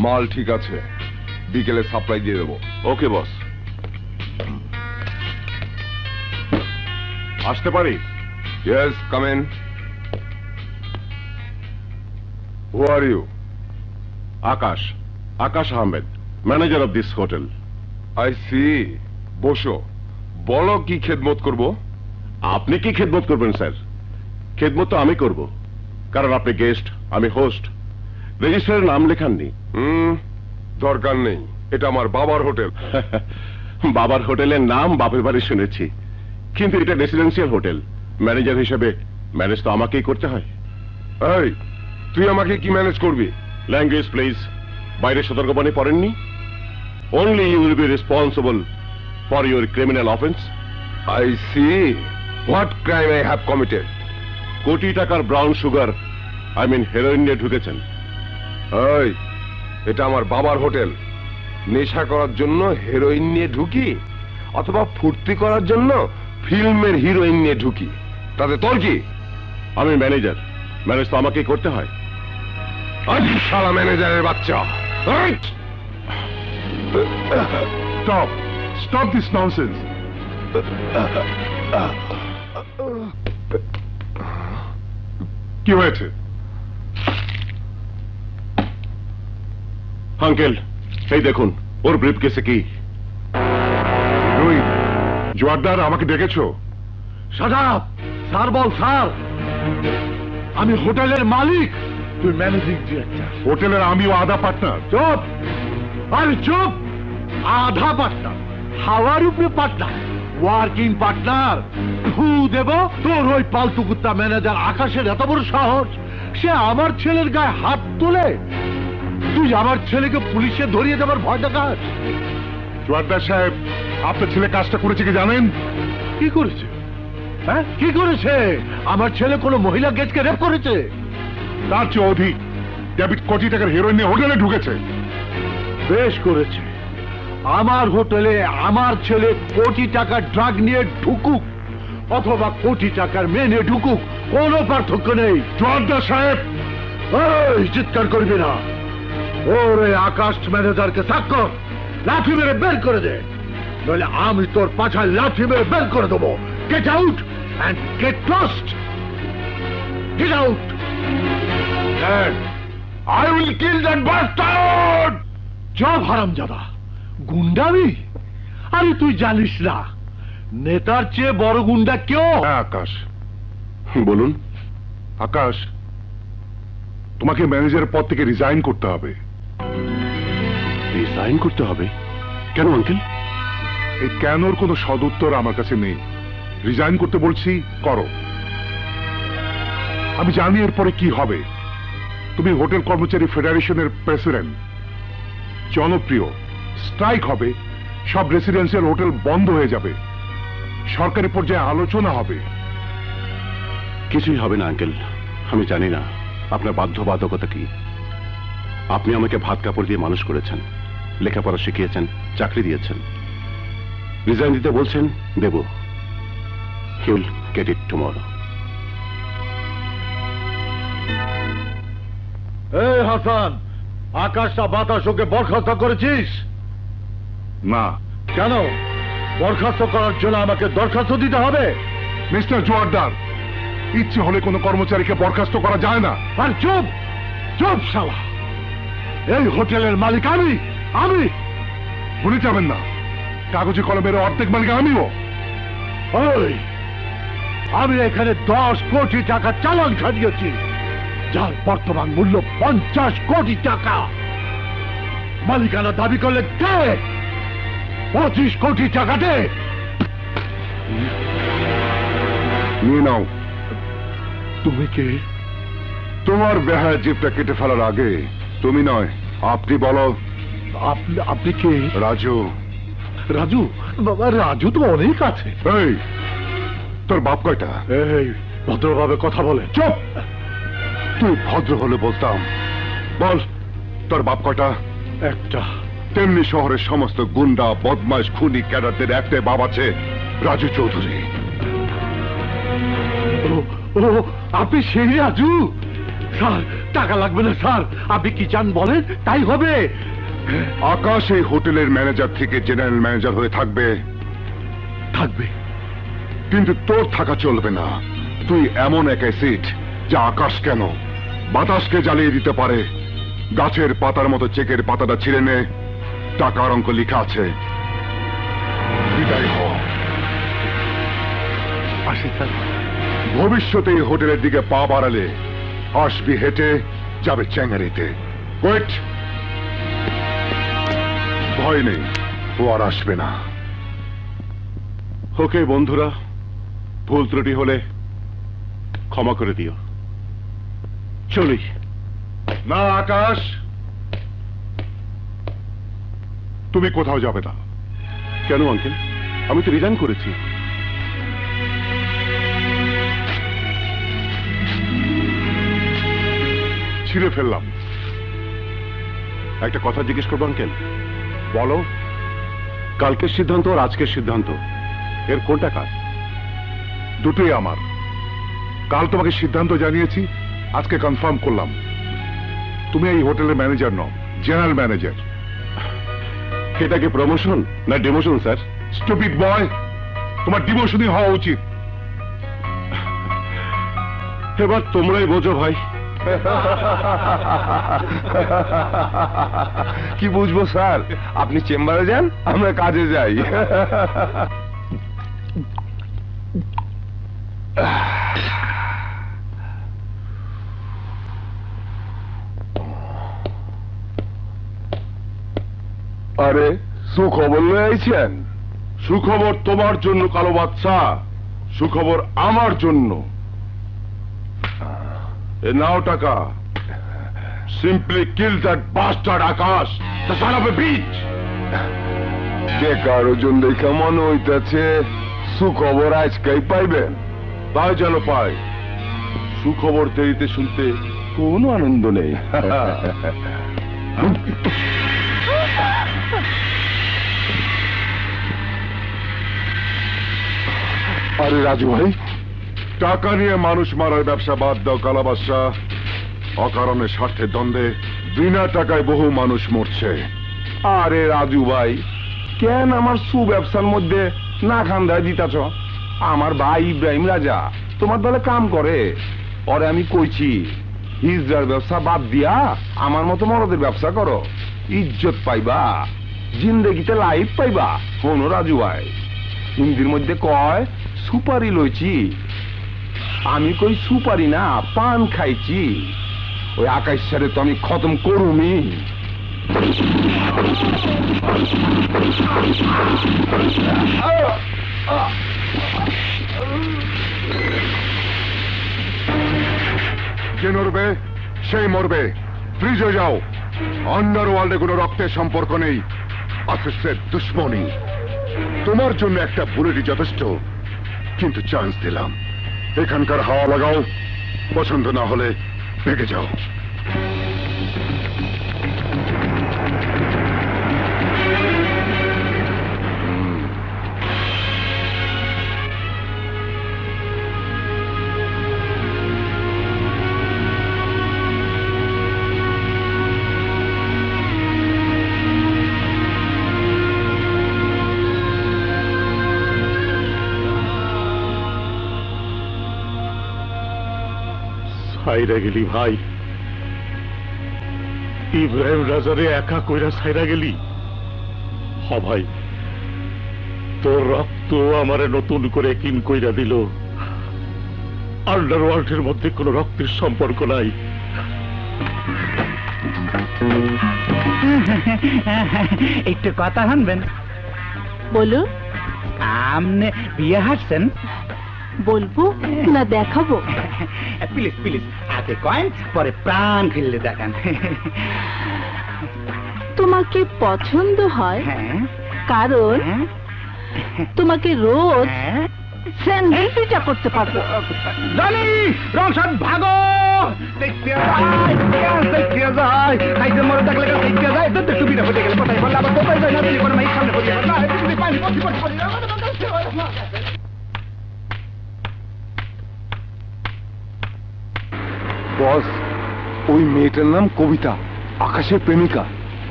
মাল ঠিক আছে, বিকেলে সাপ্লাই দিয়ে দেবো।
ওকে বস। আসতে পারি?
Yes, come in. Who are you?
Akash, Akash Ahmed, manager of this hotel.
I see. বসো, বলো কি খেদমত করব?
আপনি কি খেদমত করবেন স্যার? খেদমত তো আমি করব, কারণ আপনি গেস্ট, আমি হোস্ট। রেজিস্টারে নাম লেখাননি।
দরকার নেই, এটা আমার বাবার হোটেল।
বাবার হোটেলের নাম বাপের বাড়ি শুনেছি, কিন্তু এটা রেসিডেন্সিয়াল হোটেল। ম্যানেজার হিসেবে ম্যানেজ তো আমাকেই করতে হয়।
এই, তুই আমাকে কি ম্যানেজ করবি?
Language please. বাইরে সতর্কবাণী পড়েননি? Only you will be responsible for your criminal offence.
I see. What crime I have committed?
Crore টাকার brown sugar, I mean heroin নিয়ে ঢুকেছেন।
এই, এটা আমার বাবার হোটেল। নেশা করার জন্য হেরোইন নিয়ে ঢুকি, অথবা ফুর্তি করার জন্য ফিল্মের হিরোইন নিয়ে ঢুকি, তাতে তোর কি?
আমি ম্যানেজার, ম্যানেজ তো আমাকেই করতে হয়।
আজ শালা ম্যানেজারের বাচ্চা।
Stop, stop this nonsense. কি হয়েছে?
আঙ্কেল, এই দেখুন ওর ব্রিফ কেসে কি।
রোহিত জোয়ারদার, আমাকে ডেকেছো?
সাজাব স্যার, বল স্যার। আমি হোটেলের মালিক, তুই ম্যানেজিং ডিরেক্টর।
হোটেলের আমিও আধা পার্টনার।
চুপ! আরে চুপ! আধা পার্টনার, হাওয়ার উপরে পার্টনার, ওয়ার্কিং পার্টনার। ফু দেব তোর ওই পালতু কুত্তা ম্যানেজার আকাশের এত বড় সাহস! সে আমার ছেলের গায়ে হাত তোলে? তুই আমার ছেলেকে পুলিশে ধরিয়ে দেবার ভয় দেখাস?
জোয়ারদার সাহেব, আপনার ছেলে কাজটা করেছে কি জানেন?
কি করেছে? হ্যাঁ, কি করেছে? আমার ছেলে কোনো মহিলা গেস্টকে রেপ করেছে?
তার চেয়ে অধিক। ডেভিড কোটি টাকার হিরোইন নিয়ে হোটেলে ঢুকেছে।
বেশ করেছে। আমার হোটেলে আমার ছেলে কোটি টাকার ড্রাগ নিয়ে ঢুকুক অথবা কোটি টাকার মেয়ে নিয়ে ঢুকুক, কোনো পার্থক্য নেই।
জোয়ারদার সাহেব,
এই চিৎকার করবি না। ওরে আকাশ ম্যানেজারকে সাক্ষর লাঠি মেরে বের করে দে, নইলে আমি তোর পাছায় লাঠি মেরে বের করে দেবো। Get out and get lost. Get out.
I will kill that bastard!
Job হারামজাদা, গুন্ডামি? আরে তুই জানিস না নেতার চেয়ে বড় গুন্ডা কেউ?
হ্যাঁ আকাশ,
বলুন।
আকাশ, তোমাকে ম্যানেজারের পদ থেকে রিজাইন করতে হবে।
রিজাইন করতে হবে? কেন আঙ্কেল?
এই কেনর কোনো সদুত্তর আমার কাছে নেই। রিজাইন করতে বলছি, করো। আমি জানি এরপরে কি হবে। তুমি হোটেল কর্মচারী ফেডারেশনের প্রেসিডেন্ট, জনপ্রিয়। স্ট্রাইক হবে, সব রেসিডেন্সিয়াল হোটেল বন্ধ হয়ে যাবে, সরকারি পর্যায়ে আলোচনা হবে।
কিছুই হবে না আঙ্কেল। আমি জানি না আপনার বাধ্যবাধকতা কি। আপনি আমাকে ভাত কাপড় দিয়ে মানুষ করেছেন, লেখাপড়া শিখিয়েছেন, চাকরি দিয়েছেন। রিজাইন দিতে বলছেন, দেব। He will get it tomorrow.
এই হাসান, আকাশটা বাতাস ওকে বরখাস্ত করেছিস?
না।
কেন? বরখাস্ত করার জন্য আমাকে দরখাস্ত দিতে হবে?
মিস্টার জোয়ারদার, ইচ্ছে হলে কোনো কর্মচারীকে বরখাস্ত করা যায় না।
আর চুপ চুপ শালা, এই হোটেলের মালিক আমি। আমি
ভুলে যাবেন না, কাগজে কলমের অর্ধেক মালিক আমিও।
ওই, আমি এখানে 10 কোটি টাকা চালান খাটিয়েছি, যার বর্তমান মূল্য 50 কোটি টাকা। মালিকানা দাবি করলে কে? 25 কোটি টাকা দে।
নিয়ে নাও।
তুমি কে?
তোমার বেহায় জিপটা কেটে ফেলার আগে তুমি নয়, আপনি বলো।
আপনি কে?
রাজু।
রাজু? বাবা, রাজু তো অনেক আছে।
এই, তোর বাপ কয়টা?
এই, ভদ্রভাবে কথা বলে।
চুপ! তুই ভদ্র হলে বলতাম। বল, তোর বাপ কয়টা?
একটা।
তেমনি শহরের সমস্ত গুন্ডা, বদমাইশ, খুনি, ক্যাডারদের একটাই বাপ আছে, রাজু চৌধুরী।
ও, আপনি সেই রাজু? স্যার, টাকা লাগবে না স্যার, আপনি কি চান বলেন, তাই হবে।
আকাশ এই হোটেলের ম্যানেজার থেকে জেনারেল ম্যানেজার হয়ে থাকবে।
থাকবে?
কিন্তু তোর থাকা চলবে না। তুই এমন এক অ্যাসিড যা আকাশ কেন বাতাসকে জ্বালিয়ে দিতে পারে। গাছের পাতার মতো চেকের পাতাটা ছিঁড়ে নে, টাকার অঙ্ক লেখা আছে। বিদায় হ।
আসি স্যার।
ভবিষ্যতে এই হোটেলের দিকে পা বাড়ালে আসবি হেঁটে, যাবে চ্যাঙ্গারিতে। ওয়েট, ভয় নেই, ও আর আসবে না।
ওকে বন্ধুরা, ভুল ত্রুটি হলে ক্ষমা করে দিও। চলি।
না আকাশ, তুমি কোথাও যাবে না।
কেন আঙ্কেল? আমি তো রিজাইন করেছি।
ছিঁড়ে ফেললাম।
একটা কথা জিজ্ঞেস করবো আঙ্কেল?
বলো।
কালকের সিদ্ধান্ত আর আজকের সিদ্ধান্ত, এর কোনটা কাজ?
দুটোই আমার। কাল তোমাকে সিদ্ধান্ত জানিয়েছি, আজকে কনফার্ম করলাম। তুমি এই হোটেলের ম্যানেজার নও, জেনারেল ম্যানেজার।
এটা কি প্রমোশন না ডিমোশন স্যার?
স্টুপিড বয়, তোমার ডিমোশনই হওয়া উচিত।
এবার তোমরাই বোঝো ভাই।
কি বুঝবো স্যার, আপনি চেম্বারে যান, আমরা কাজে যাই। আরে, সুখবর লয়ে আইছেন?
সুখবর তোমার জন্য কালো বাচ্চা, সুখবর আমার জন্য।
এ নাও টাকা। Simply kill that bastard Akash, the son of A beach. বেকার ওজন দেখা মনে হইতেছে সুখবর আজকেই পাইবেন। তাই যেন পাই। সুখবর দেরিতে শুনতে কোনো আনন্দ নেই। আরে রাজু ভাই, টাকা নিয়ে মানুষ মারার ব্যবসা বাদ দাও কালাবাদশা। অকারণে স্বার্থের দ্বন্দ্বে বিনা টাকায় বহু মানুষ মরছে। আরে রাজু ভাই, কেন আমার সুব্যবসার মধ্যে না খান্দায় দিতাছ? আমার ভাই ইব্রাহিম রাজা তোমার দলে কাম করে। ওরে আমি কইছি হিজড়ার ব্যবসা বাদ দিয়া আমার মতো মরদের ব্যবসা করো, ইজ্জত পাইবা, জিন্দেগিতে লাইফ পাইবা। শোনো রাজু ভাই, হিন্দির মধ্যে কয় সুপারি লইছি, আমি কই সুপারি না পান খাইছি। ওই আকাশ সারে তো আমি খতম করুমি। যে নড়বে সেই মরবে। ফ্রিজ হয়ে যাও। আন্ডারওয়ার্ল্ডে কোনো রক্তের সম্পর্ক নেই, আছে দুশ্মনী। তোমার জন্য একটা বুলেটই যথেষ্ট, কিন্তু চান্স দিলাম। এখানকার হাওয়া লাগাও, পছন্দ না হলে ভেগে যাও।
সাইরা গেলি ভাই, ইব্রাহিম রাজারে একা কইরা সাইরা গেলি। হ ভাই, তোর রক্ত আমারে নতুন করে কিন কইরা দিল। আন্ডারওয়ার্ল্ডের মধ্যে কোনো রক্তের সম্পর্ক নাই।
একটু কথা শুনবেন?
বলো।
আমনে বিয়ে হাসছেন?
বলবো না দেখাবো?
প্লিজ প্লিজ, আগে কয়েন পরে প্রাণ ফিরলে দেখান।
তোমাকে পছন্দ হয়
হ্যাঁ
কারণ তোমাকে রোজ
হ্যাঁ।
স্যান্ডেল পিঠা করতে পারবো।
জানি রংসাদ ভাগো, দেখতে যায় দেখতে যায়, খাইতে মরে থাকলে দেখতে যায়। তো সুবিধা হতে গেলে কোথায় বললে আবার কোথায় যায় না, তুই কোনো মাইক সামনে হতে না, তুমি পানি পড়ছি পড়ছি পড়ছি।
বস, ওই মেয়েটার নাম কবিতা, আকাশের প্রেমিকা।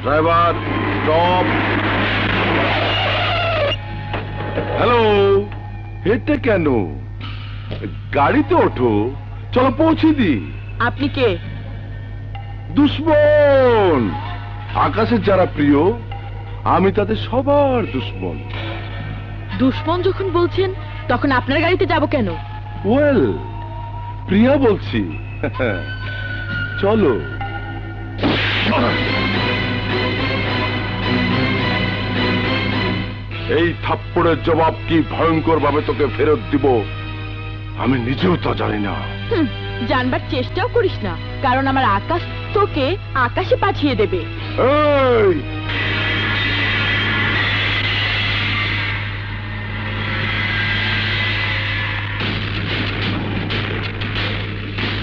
Driver stop. হ্যালো, হেঁটে কেন? গাড়িতে ওঠো, চলো পৌঁছে দি।
আপনি কে?
দুশ্মন। আকাশের যারা প্রিয়, আমি তাদের সবার দুশ্মন।
দুশ্মন যখন বলছেন, তখন আপনার গাড়িতে যাব কেন?
ওয়েল, প্রিয়া বলছি। চলো। এই থাপ্পড়ের জবাব কি ভয়ঙ্কর ভাবে তোকে ফেরত দিব, আমি নিজেও তা জানি না।
জানবার চেষ্টাও করিস না, কারণ আমার আকাশ তোকে আকাশে পাঠিয়ে দেবে।
এই,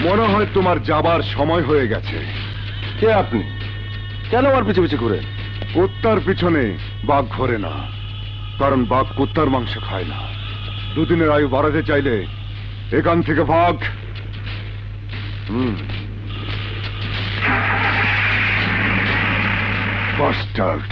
মনে হয় তোমার যাবার সময় হয়ে গেছে। কে আপনি? কেন আমার পিছু পিছু ঘুরে? কুত্তার পিছনে বাঘ ঘোরে না, কারণ বাঘ কুত্তার মাংস খায় না। দুদিনের আয়ু বাড়াতে চাইলে এখান থেকে ভাগ। বাস্টার্ড।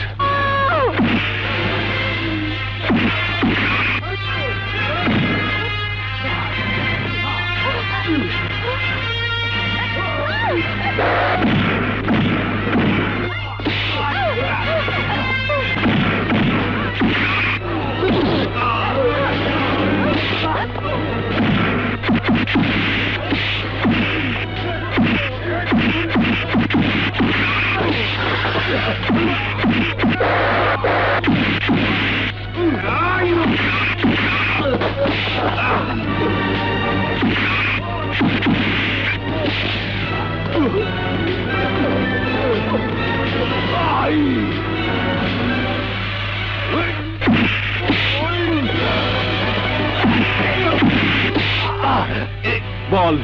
বল,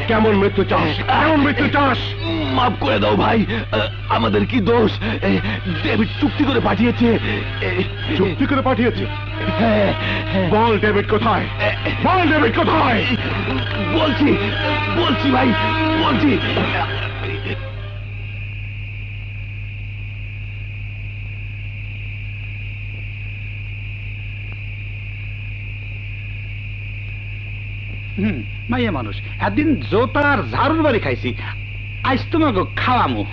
কেমন মৃত্যু চাস? কেমন মৃত্যু চাস?
মাফ করে দাও ভাই, আমাদের কি দোষ? ডেভিড চুক্তি করে পাঠিয়েছে।
চুক্তি করে পাঠিয়েছে?
হ্যাঁ,
বল ডেভিড কোথায়? বল ডেভিড কোথায়?
বলছি বলছি ভাই, বলছি।
মাইয়া মানুষ একদিন জোতার ঝাড়ুর বাড়ি খাইছি, আজ তোমাকে খাওয়ামু।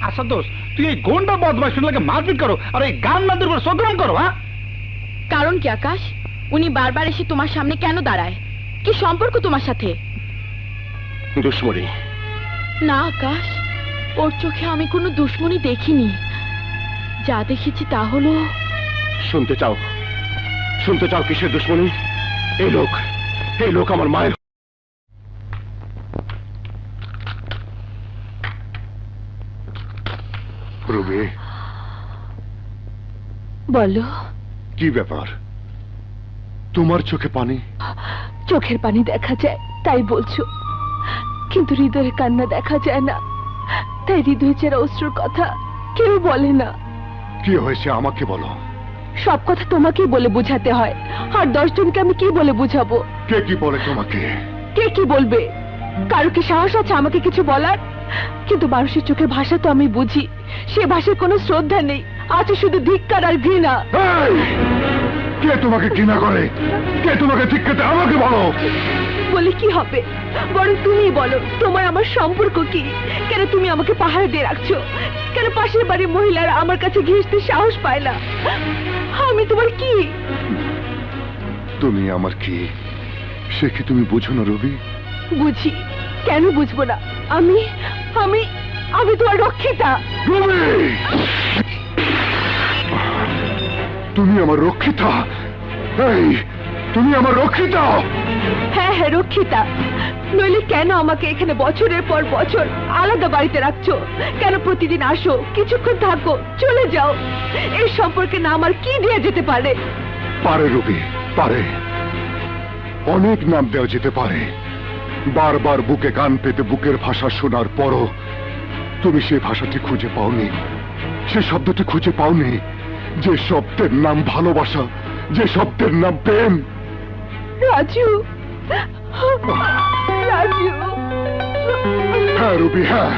আচ্ছা দোস্ত, তুই এই গোন্ডা বদমাইশ লাগে মারপিট করো আর এই গান নাদের উপর সংগ্রাম করো, হ্যাঁ?
কারণ কি আকাশ? উনি বারবার এসে তোমার সামনে কেন দাঁড়ায়? কি সম্পর্ক তোমার সাথে?
দুশ্মনী।
না আকাশ, ওর চোখে আমি কোনো দুশ্মনী দেখিনি। যা দেখেছি তা হলো...
শুনতে চাও? শুনতে চাও কিসের দুশ্মনী? এই লোক আমার মায়ের। রবি,
বলো।
কি ব্যাপার? তোমার চোখে পানি?
চোখের পানি দেখা যায় তাই বলছো, কিন্তু হৃদয়ের কান্না দেখা যায় না, তাই হৃদয় চেরা অশ্রুর কথা কেউ বলে না।
কি হয়েছে আমাকে বলো।
সব কথা তোমাকেই বলে বোঝাতে হয়, আর 10 জনকে আমি কি বলে বুঝাবো?
কে কি বলে তোমাকে?
কে কি বলবে? কারো কি সাহস আছে আমাকে কিছু বলার? কিন্তু মানুষের চোখের ভাষা তো আমি বুঝি, সে ভাষায় কোনো শ্রদ্ধা নেই, আছে শুধু ধিক্কার আর ঘৃণা।
কে তোমাকে ঘৃণা করে? কে তোমাকে ধিক্কাতে? আমাকে বলো।
বলে কি হবে? বরং তুমিই বলো, তোমার আমার সম্পর্ক কি? কেন তুমি আমাকে পাহাড়ে দিয়ে রাখছো? কেন পাশের বাড়ির মহিলারা আমার কাছে ঘেঁষতে সাহস পায় না? আমি তোমার কি?
তুমি আমার কি সে কি তুমি বুঝো না রবি?
বুঝি, কেন বুঝবো না? আমি আমি আমি তোমার রক্ষিতা।
রবি, তুমি আমার রক্ষিতা? এই, তুমি আমার রক্ষিতা?
হ্যাঁ হ্যাঁ, রক্ষিতা। নইলে কেন আমাকে এখানে বছরের পর বছর আলাদা বাড়িতে রাখছো? কেন প্রতিদিন আসো, কিছুক্ষণ থাকো, চলে যাও? এই সম্পর্কে না আমার কি দেয়া যেতে পারে?
পারে রবি, পারে। অনেক নাম দেওয়া যেতে পারে। বারবার বুকে কান পেতে বুকের ভাষা শোনার পরও তুমি সেই ভাষাটি খুঁজে পাওনি, সে শব্দটি খুঁজে পাওনি, যে শব্দের নাম ভালোবাসা, যে শব্দের নাম প্রেম।
রাজু, রাজু।
হ্যাঁ রবি, হ্যাঁ,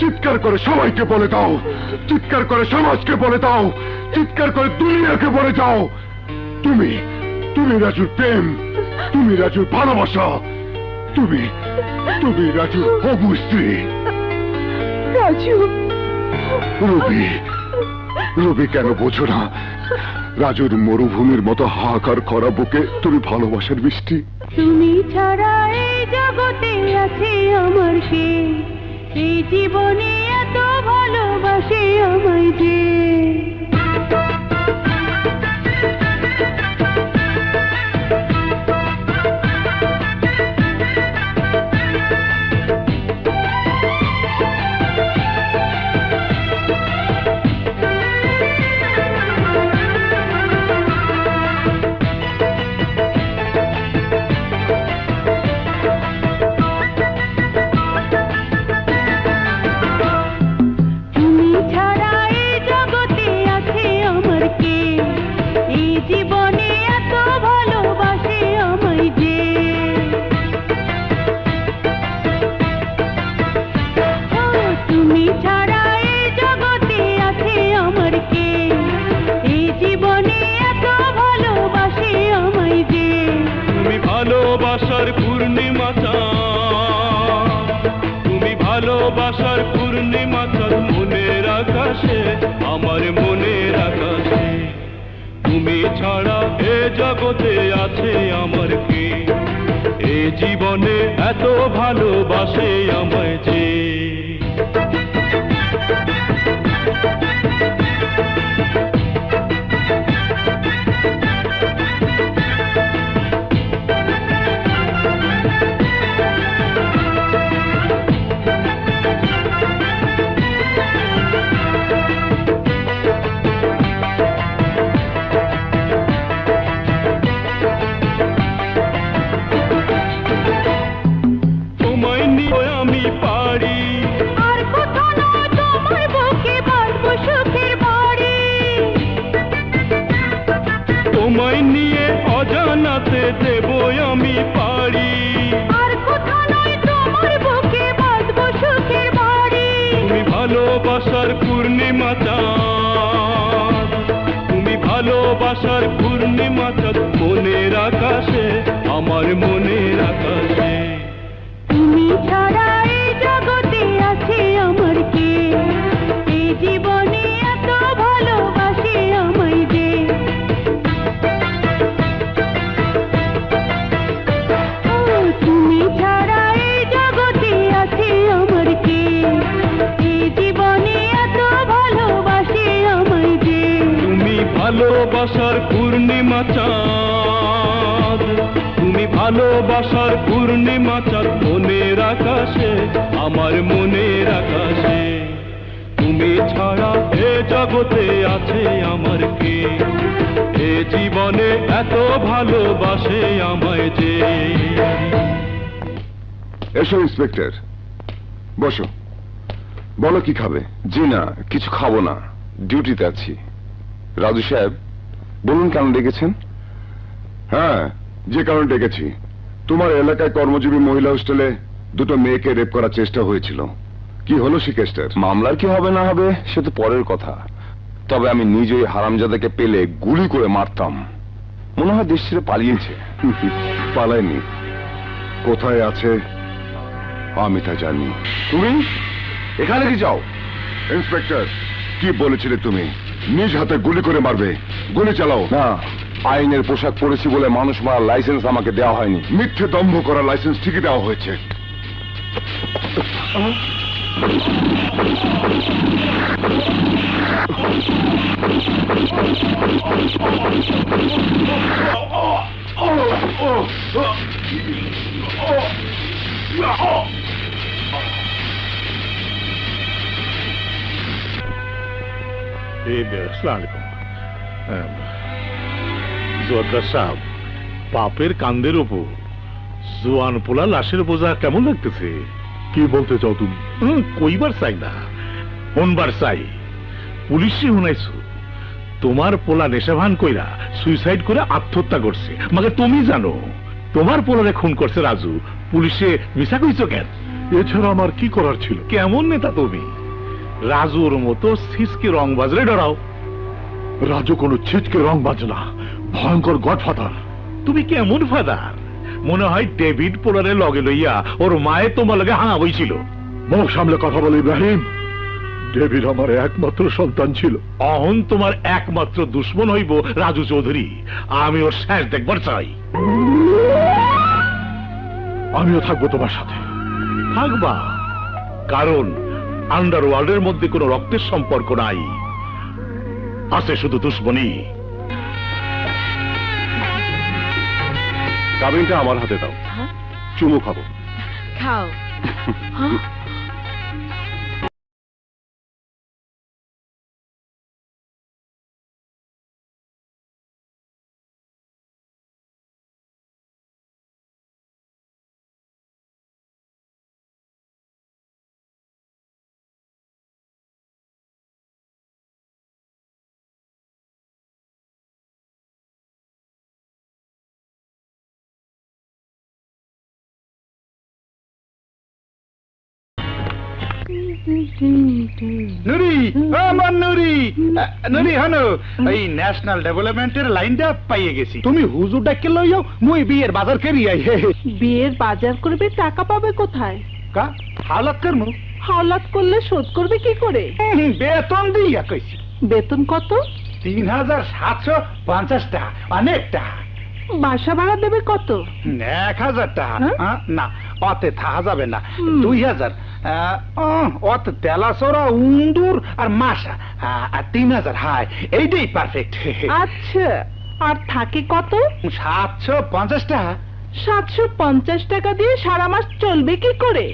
চিৎকার করে সবাইকে বলে দাও, চিৎকার করে সমাজকে বলে দাও, চিৎকার করে দুনিয়াকে বলে যাও, তুমি তুমি রাজুর প্রেম, তুমি রাজুর ভালোবাসা, তুমি তুমি রাজুর হবু স্ত্রী।
রাজু,
রবি, রবি কেন বোঝো না? রাজুর মরুভূমির মতো হাহাকার করা বুকে তুমি ভালোবাসার বৃষ্টি।
তুমি ছাড়া এই জগতে আছে আমার কে? এই জীবনে এত ভালোবাসে আমায় যে।
ভালোবাসার পূর্ণিমা চাঁদ মনের আকাশে, আমার মনের আকাশে। তুমি ছাড়া এ জগতে আছে আমার কে? এ জীবনে এত ভালোবাসে আমায় যে। তোমায় নিয়ে অজানাতে দেবো আমি পারি, আর কোথাও নয় তোমার বুকে বাঁধবো সুখের বাড়ি। তুমি ভালোবাসার পূর্ণিমা চাঁদ, তুমি ভালোবাসার পূর্ণিমা চাঁদ মনের আকাশে, আমার মনের আকাশে।
তুমি ছাড়া এই জগতে আছে আমার কে? এই জীবনে এত ভালোবাসে আমায় যে। তুমি ছাড়া এই জগতে আছে আমার কে? এই জীবনে এত ভালোবাসে আমায় যে।
তুমি ভালোবাসার পূর্ণিমা চাঁদ, তুমি ভালোবাসার পূর্ণিমা চাঁদ মনের আকাশে, আমার মনের আকাশে। তুমি ছাড়া এ জগতে আছে আমার কে? এ জীবনে এত ভালোবাসে আমায় যে।
এসো ইন্সপেক্টর, বসো। বলো কি খাবে? জি না, কিছু খাবো না, ডিউটিতে আছি। রাজু সাহেব বলুন কেন ডেকেছেন? হ্যাঁ, যে কারণে ডেকেছি, তোমার এলাকায় কর্মজীবী মহিলা হোস্টেলে দুটো মেয়েকে রেপ করার চেষ্টা হয়েছিল। কি হলো সেই কেসটার? মামলার কি হবে না হবে সে তো পরের কথা, তবে আমি নিজেই হারামজাদাকে পেলে গুলি করে মারতাম। মনে হয় দেশ ছেড়ে পালিয়েছে। পালায়নি, কোথায় আছে আমি তা জানি। তুমি এখানে কি যাও? ইন্সপেক্টর, কি বলেছিলে তুমি? নিজ হাতে গুলি করে মারবে, গুলি চালাও। না, আইনের পোশাক পরেছি বলে মানুষ মারার লাইসেন্স আমাকে দেওয়া হয়নি। মিথ্যে দম্ভ করার লাইসেন্স ঠিকই দেওয়া হয়েছে।
জোয়ারদার সাহেব, পাপের কান্দের ওপর জোয়ান পোলা লাশের বোঝা কেমন লাগতেছে? কি বলতে চাও তুমি? কইবার চাই না, শুনবার চাই। পুলিশে শুনাইছো তোমার পোলা নেশাভান কইরা সুইসাইড করে আত্মহত্যা করছে, মানে তুমি জানো তোমার পোলারে খুন করছে রাজু। পুলিশে মিছা কইছো কেন? এছাড়া আমার কি করার ছিল?
কেমন নেতা তুমি? রাজুর মতো সিসকে রং বাজলে ডরাও।
রাজু কোনো ছিচকে রং বাজনা, ভয়ঙ্কর গডফাদার।
তুমি কেমন ফাদার? মনে হয় ডেভিড পোলারে লগে লইয়া ওর মায়ে তোমার লগে হাঁ বইছিল।
মুখ সামলে কথা বল ইব্রাহিম। ডেভিড আমার একমাত্র সন্তান ছিল।
অহন তোমার একমাত্র দুশ্মন হইব রাজু চৌধুরী। আমি ওর শেষ দেখবার চাই।
আমিও থাকবো তোমার সাথে।
থাকবা? কারণ আন্ডারওয়ার্ল্ডের মধ্যে কোনো রক্তের সম্পর্ক নাই, আছে শুধু দুশ্মনী।
কাবিনটা আমার হাতে দাও, চুমু খাবো।
খাও।
নুরি, আমার নুরি, নুরি হানো, এই ন্যাশনাল ডেভেলপমেন্টের লাইনটা পাইয়ে গেছি। তুমি হুজুর ডাকে লইও, মুই বিয়ের বাজার করি আই।
বিয়ের বাজার করবে, টাকা পাবে কোথায়?
কা হালাত করমু?
হাওলাত করলে শোধ করবে কি করে?
বেতন দিয়া কইছি।
বেতন কত?
৩,৭৫০ টাকা, অনেকটা।
বাসা ভাড়া দেবে কত?
১,০০০ টাকা। না, অতে থাকা যাবে না। ২,০০০। অত তেলাসোরা, উন্দুর আর মাসা, আর ৩,০০০। হাই, এইটাই পারফেক্ট।
আচ্ছা, আর থাকে কত?
৭৫০ টাকা।
৭৫০ টাকা দিয়ে সারা মাস চলবে কি করে?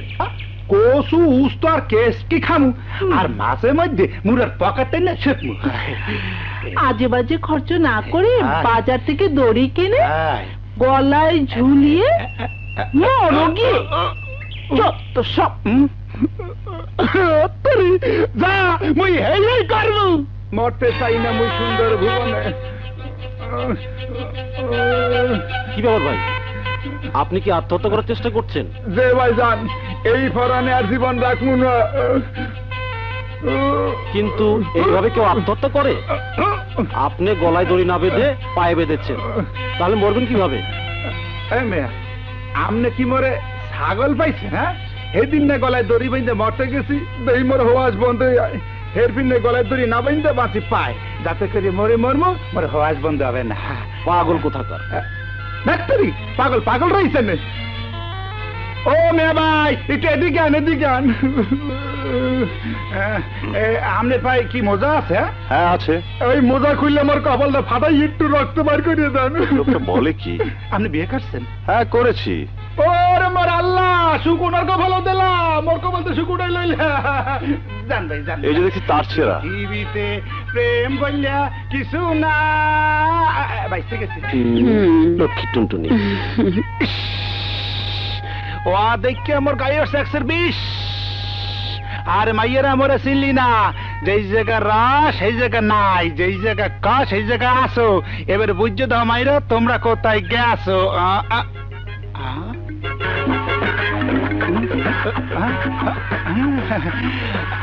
কসু উস্ত আর কেস কি খামু, আর মাসে মধ্যে মুরার পকেটে না ছুটমু।
আজে বাজে খরচ না করে বাজার থেকে দড়ি কিনে
হাই,
গলায় ঝুলিয়ে মরগি যত সব।
যা, মুই হেই করবো। মরতে চাই না মুই সুন্দর ভুবনে।
কি ব্যাপার ভাই, আপনি কি আত্মহত্যা করার চেষ্টা করছেন?
যে ভাই যান, এই ফরানে আর জীবন রাখবো না।
কিন্তু এইভাবে কেউ আত্মহত্যা করে? আপনি গলায় দড়ি না বেঁধে পায়ে বেঁধেছেন, তাহলে মরবেন কিভাবে?
আমনে কি মরে ছাগল পাইছে? হ্যাঁ, সেদিন না গলায় দড়ি বাইন্দে মরতে গেছি, দেই মোর হওয়াজ বন্ধ হয়ে যায়। হেরফিন গলায় দড়ি না বাইন্দে বাঁচি পায়, যাতে করে মরে মরমো, মোর হওয়াজ বন্ধ হবে না।
পাগল কোথাকার!
ডাক্তারি পাগল পাগল রয়েছেন। ও মেয়া ভাই, একটু এদিকে আন, এদিকে আন। আমনে ভাই কি মজা আছে?
হ্যাঁ আছে।
ওই মোজা খুললে আমার কপালটা ফাটাই একটু রক্ত বার করিয়ে দেন।
লোকটা বলে কি?
আপনি বিয়ে করছেন?
হ্যাঁ করেছি।
ওরে মোর আল্লাহ, শুকুনার কপালও দিলাম, মোর কপাল তো শুকুনাই লইলে। জান ভাই জান,
এই যে দেখছি তার ছেঁড়া।
টিভিতে প্রেম বললা কিছু না। বাইসে গেছি
লক্ষ্মী টুনটুনি।
ও দেখে আমার গায়ে সেক্সের বিষ। আর মাইয়েরা মরে চিনলি না, যেই জায়গা রাস সেই জায়গা নাই, যেই জায়গা কা সেই জায়গা আসো। এবার বুঝছো দাও মাইরা, তোমরা কোথায় গেছো?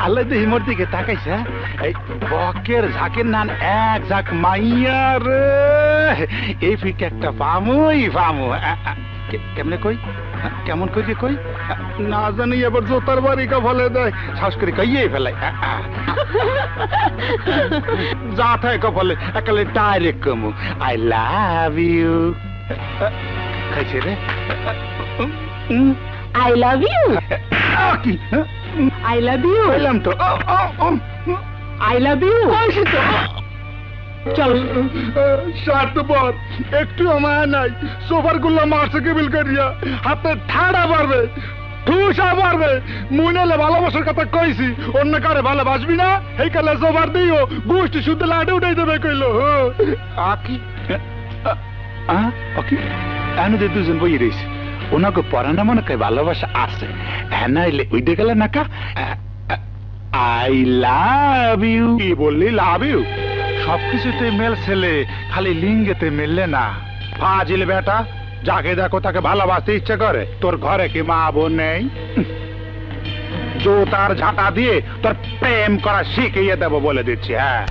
আল্লাহ তো হিমর দিকে তাকাইছে। এই বকের ঝাঁকের নান এক ঝাঁক মাইয়া রে, এই ফিকে একটা পামুই পামু। কেমনে কই, কেমন কই যে কই না জানি, আবার জোতার বাড়ি কপালে দেয়, শ্বাস করে কইয়ে ফেলাই। যা থাকে কপালে একালে ডাইরেক্ট কমু, আই লাভ ইউ। খাইছে রে,
আই লাভ ইউ।
কি
আই লাভ ইউ
বললাম তো,
আই লাভ ইউ। চল,
স্বার্থপর, একটু মায়া নাই। সোফার গুলো মারছে কেবিল করিয়া, হাতে ঠাড়া পারবে, ঠুসা পারবে। মুনেলে ভালোবাসার কথা কইছি, অন্য কারে ভালোবাসবি না, এই কালে সোফার দিও গোষ্ঠী শুদ্ধ লাটে উঠাই দেবে কইলো। আকি আকি এনে দুজন বই রয়েছে, ওনাকে পড়ানো মনে কয় ভালোবাসা আছে। হ্যাঁ নাইলে উইডে গেলে নাকা। আই লাভ ইউ কি বললি? লাভ ইউ সবকিছুতে মেল ছেলে, খালি লিঙ্গেতে মিললে না। ফাজিল বেটা, যাকে দেখো তাকে ভালোবাসতে ইচ্ছে করে। তোর ঘরে কি মা বোন নেই? জোতার ঝাঁটা দিয়ে তোর প্রেম করা শিখিয়ে দেবো বলে দিচ্ছি। হ্যাঁ,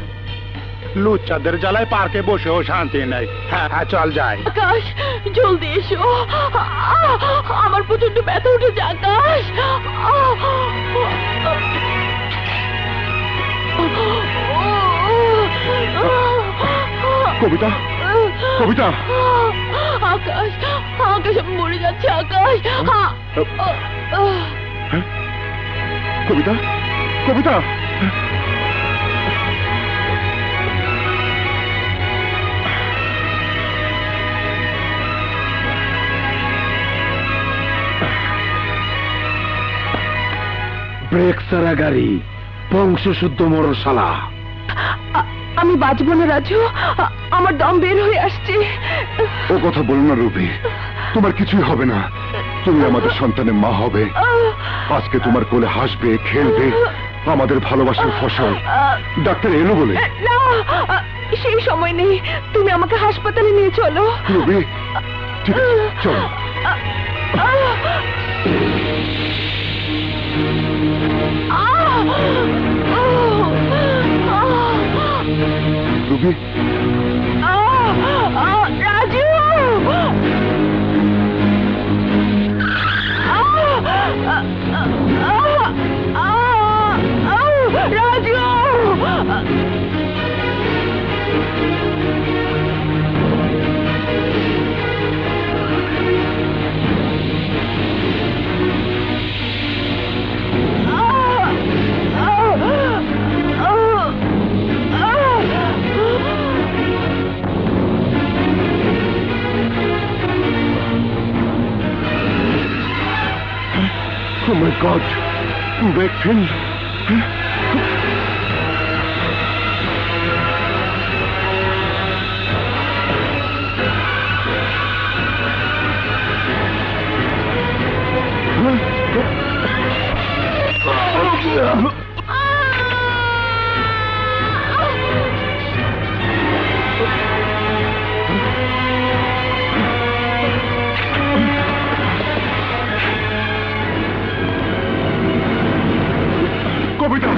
লুচ্চাদের জ্বালায় পার্কে বসেও শান্তি নেই। হ্যাঁ হ্যাঁ, চল যাই।
আকাশ, জলদি এসো। আমার প্রচন্ড ব্যথা উঠেছে আকাশ।
কবিতা, কবিতা,
আকাশ, আকাশ, আমি মরে যাচ্ছি আকাশ।
কবিতা, কবিতা।
ব্রেক সারা গাড়ি, বংশ শুদ্ধ মরশালা।
আমি বাঁচবো না রাজু, আমার দম বের হয়ে আসছে।
ও কথা বলো না রুবি, তোমার কিছুই হবে না। তুমি আমাদের সন্তানের মা হবে। আজকে তোমার কোলে হাসবে, খেলবে, আমাদের ভালোবাসার ফসল। ডাক্তার এলো বলে।
না, সেই সময় নেই, তুমি আমাকে হাসপাতালে নিয়ে চলো।
রুবি, ঠিক আছে, চলো। Ruby,
Raju, Raju,
oh my God, Wakefield. Kabita,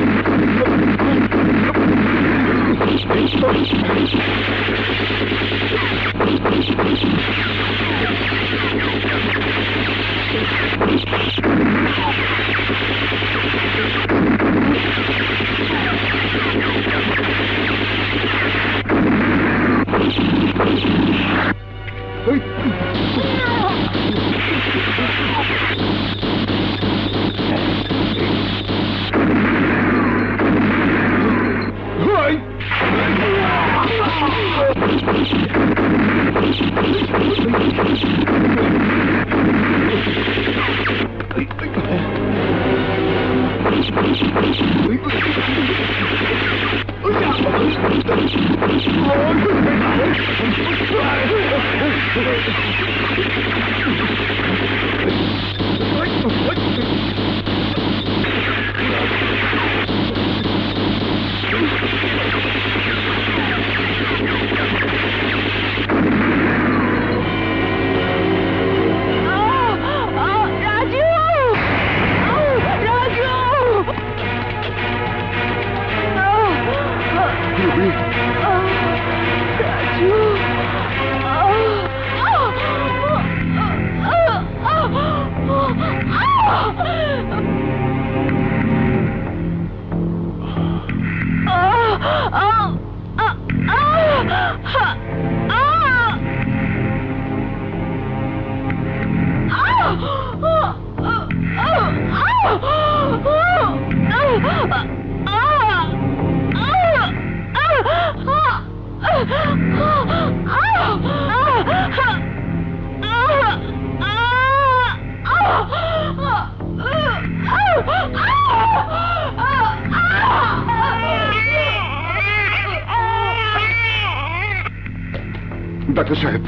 doctor সাহেব,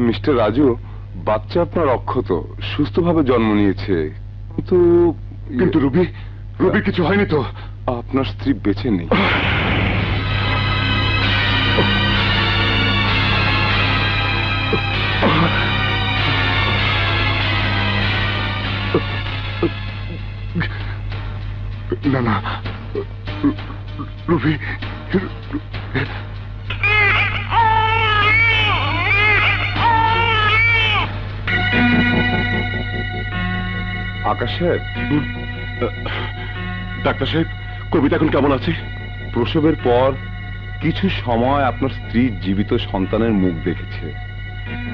মিস্টার রাজু, বাচ্চা আপনার অক্ষত, সুস্থভাবে জন্ম নিয়েছে, কিন্তু রুবি, রুবি কিছু হয়নি তো? আপনার স্ত্রী বেঁচে নেই। না না রুবি আকাশের
ডাক্তার সাহেব কবিতা এখন কেমন আছে?
প্রসবের পর কিছু সময় আপনার স্ত্রী জীবিত সন্তানের মুখ দেখেছে।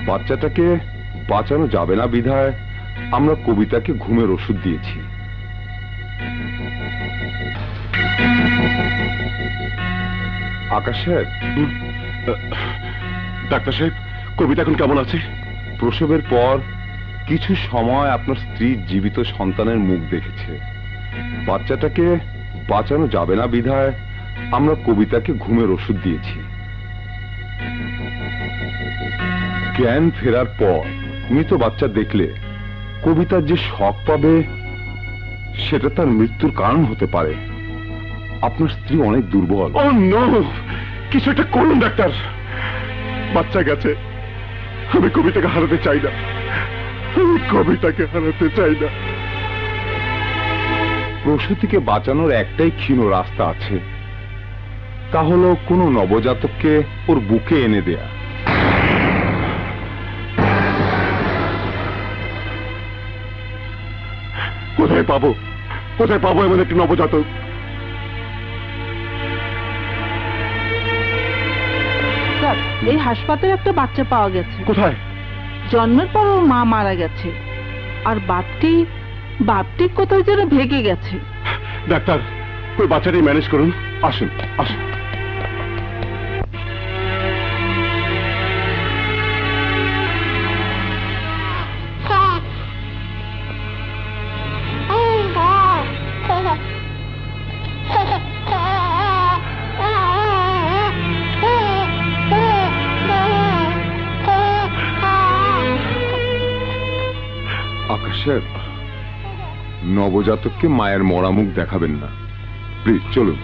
বাচ্চাটাকে বাঁচানো যাবে না বিধায় আমরা কবিতাকে ঘুমের ওষুধ দিয়েছি। আকাশের
ডাক্তার সাহেব কবিতা এখন কেমন আছে?
প্রসবের পর কিছু সময় আপনার স্ত্রী জীবিত সন্তানের মুখ দেখেছে। বাচ্চাটাকে বাঁচানো যাবে না বিধায় আমরা কবিতাকে ঘুমের ওষুধ দিয়েছি। জ্ঞান ফেরার পর মৃত বাচ্চা দেখলে কবিতার যে শক পাবে সেটা তার মৃত্যুর কারণ হতে পারে। আপনার স্ত্রী অনেক দুর্বল।
ও নো, কিছু একটা করুন ডাক্তার। বাচ্চা গেছে, আমি কবিতাকে হারাতে চাই না, আমি কবিতাকে হারাতে চাই না।
প্রসূতিকে বাঁচানোর একটাই ক্ষীণ রাস্তা আছে, তা হলো কোনো নবজাতককে ওর বুকে এনে দেয়া।
কোথায় পাবো, কোথায় পাবো এমন একটি নবজাতক?
স্যার, এই হাসপাতালে একটা বাচ্চা পাওয়া গেছে।
কোথায়?
জন্মের পর ওর মা মারা গেছে, আর বাপটি কোথায় যেন ভেগে গেছে।
ডাক্তার, ওই বাচ্চাটাই ম্যানেজ করুন। আসুন আসুন।
আকাশের, নবজাতককে মায়ের মরা মুখ দেখাবেন না প্লিজ, চলুন।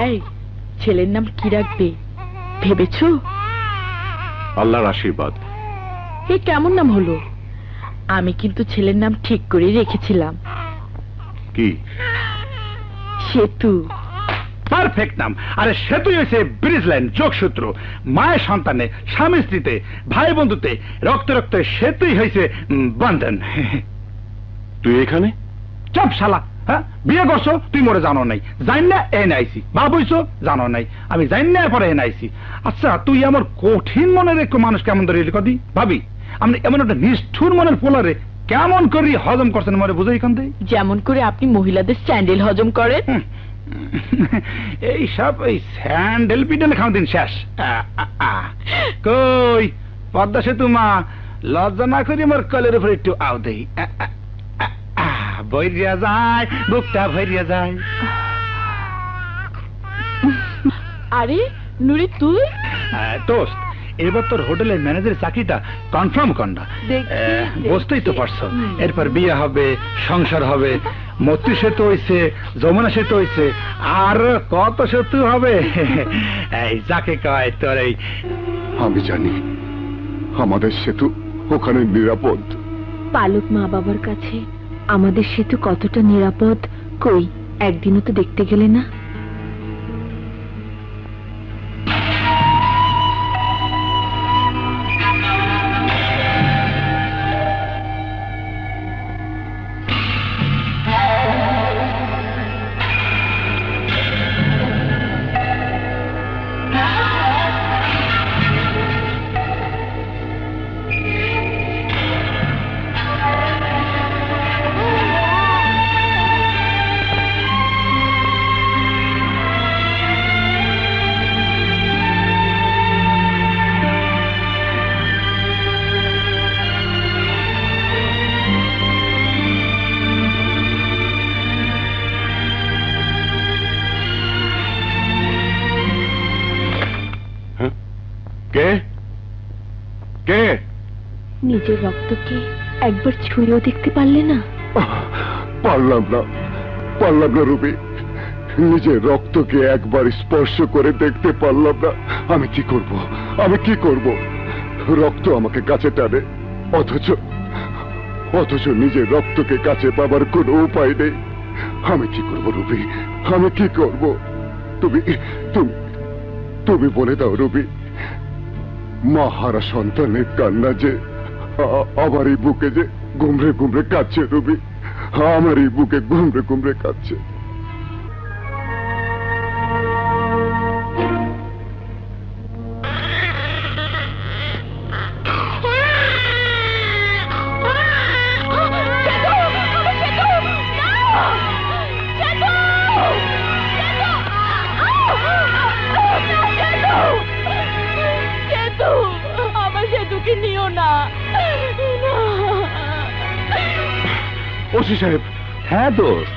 এই ছেলের নাম কি রাখবে ভেবেছো?
আল্লাহর আশীর্বাদ।
এ কেমন নাম হলো? আমি কিন্তু ছেলের নাম ঠিক করে রেখেছিলাম।
কি?
সেতু।
পারফেক্ট নাম। আরে সেতুই হয়েছে ব্রিজ লাইন, যোগসূত্র। মায়ের সন্তানে, স্বামী স্ত্রীতে, ভাই বন্ধুতে, রক্তে রক্তে সেতুই হয়েছে বন্ধন।
তুই এখানে?
চপ শালা, হ্যাঁ? বিয়ে করছো তুই মোরে জানো নাই, জান না এনে আইছি। ভাবইছো জানো নাই, আমি জান না পরে এনে আইছি। আচ্ছা, তুই আমার কঠিন মনের একটু মানুষ কেমন ধরে কদি ভাবি, আমি এমন একটা নিষ্ঠুর মনের পোলারে কেমন করি হজম করছেন মরে বুঝে এখান থেকে?
যেমন করে আপনি মহিলাদের স্যান্ডেল হজম করেন।
এই সব এই স্যান্ডেল পিডেল খাওয়া দিন শেষ। কই পদ্মা সেতু মা, লজ্জা না করি আমার কলের উপরে একটু আও দেই। ভরিয়া যায়, বুকটা ভরিয়া যায়।
আরে নুরি তুই?
দোস্ত, এবার তোর হোটেলের ম্যানেজারের চাকরিটা কনফার্ম কর না। বুঝতেই তো পারছো, এরপর বিয়ে হবে, সংসার হবে, মৈত্রী সেতু হয়েছে, যমুনা সেতু হয়েছে, আর কত সেতু হবে। এই যাকে কয় তোর এই।
আমি জানি আমাদের সেতু ওখানে নিরাপদ।
পালক মা বাবার কাছে আমাদের সেতু কতটা নিরাপদ, কই একদিনও তো দেখতে গেলে না।
কে কে?
নিজের রক্তকে একবার ছুঁয়েও দেখতে পারলে না?
পারলাম না, পারলাম না রুবি, নিজের রক্তকে একবার স্পর্শ করে দেখতে পারলাম না। আমি কি করব, আমি কি করব? রক্ত আমাকে কাছে টানে, অথচ নিজের রক্তকে কাছে পাবার কোনো উপায় নেই। আমি কি করব রুবি, আমি কি করব? তুমি তুমি তুমি বলে দাও রুবি, মা হারা সন্তানের কান্না যে আমার এই বুকে যে গুমড়ে গুমড়ে কাঁদছে রুবি, আমার এই বুকে গুমড়ে গুমড়ে কাঁদছে।
আমার সেতুকে নিও না।
ওসি সাহেব। হ্যাঁ দোস্ত,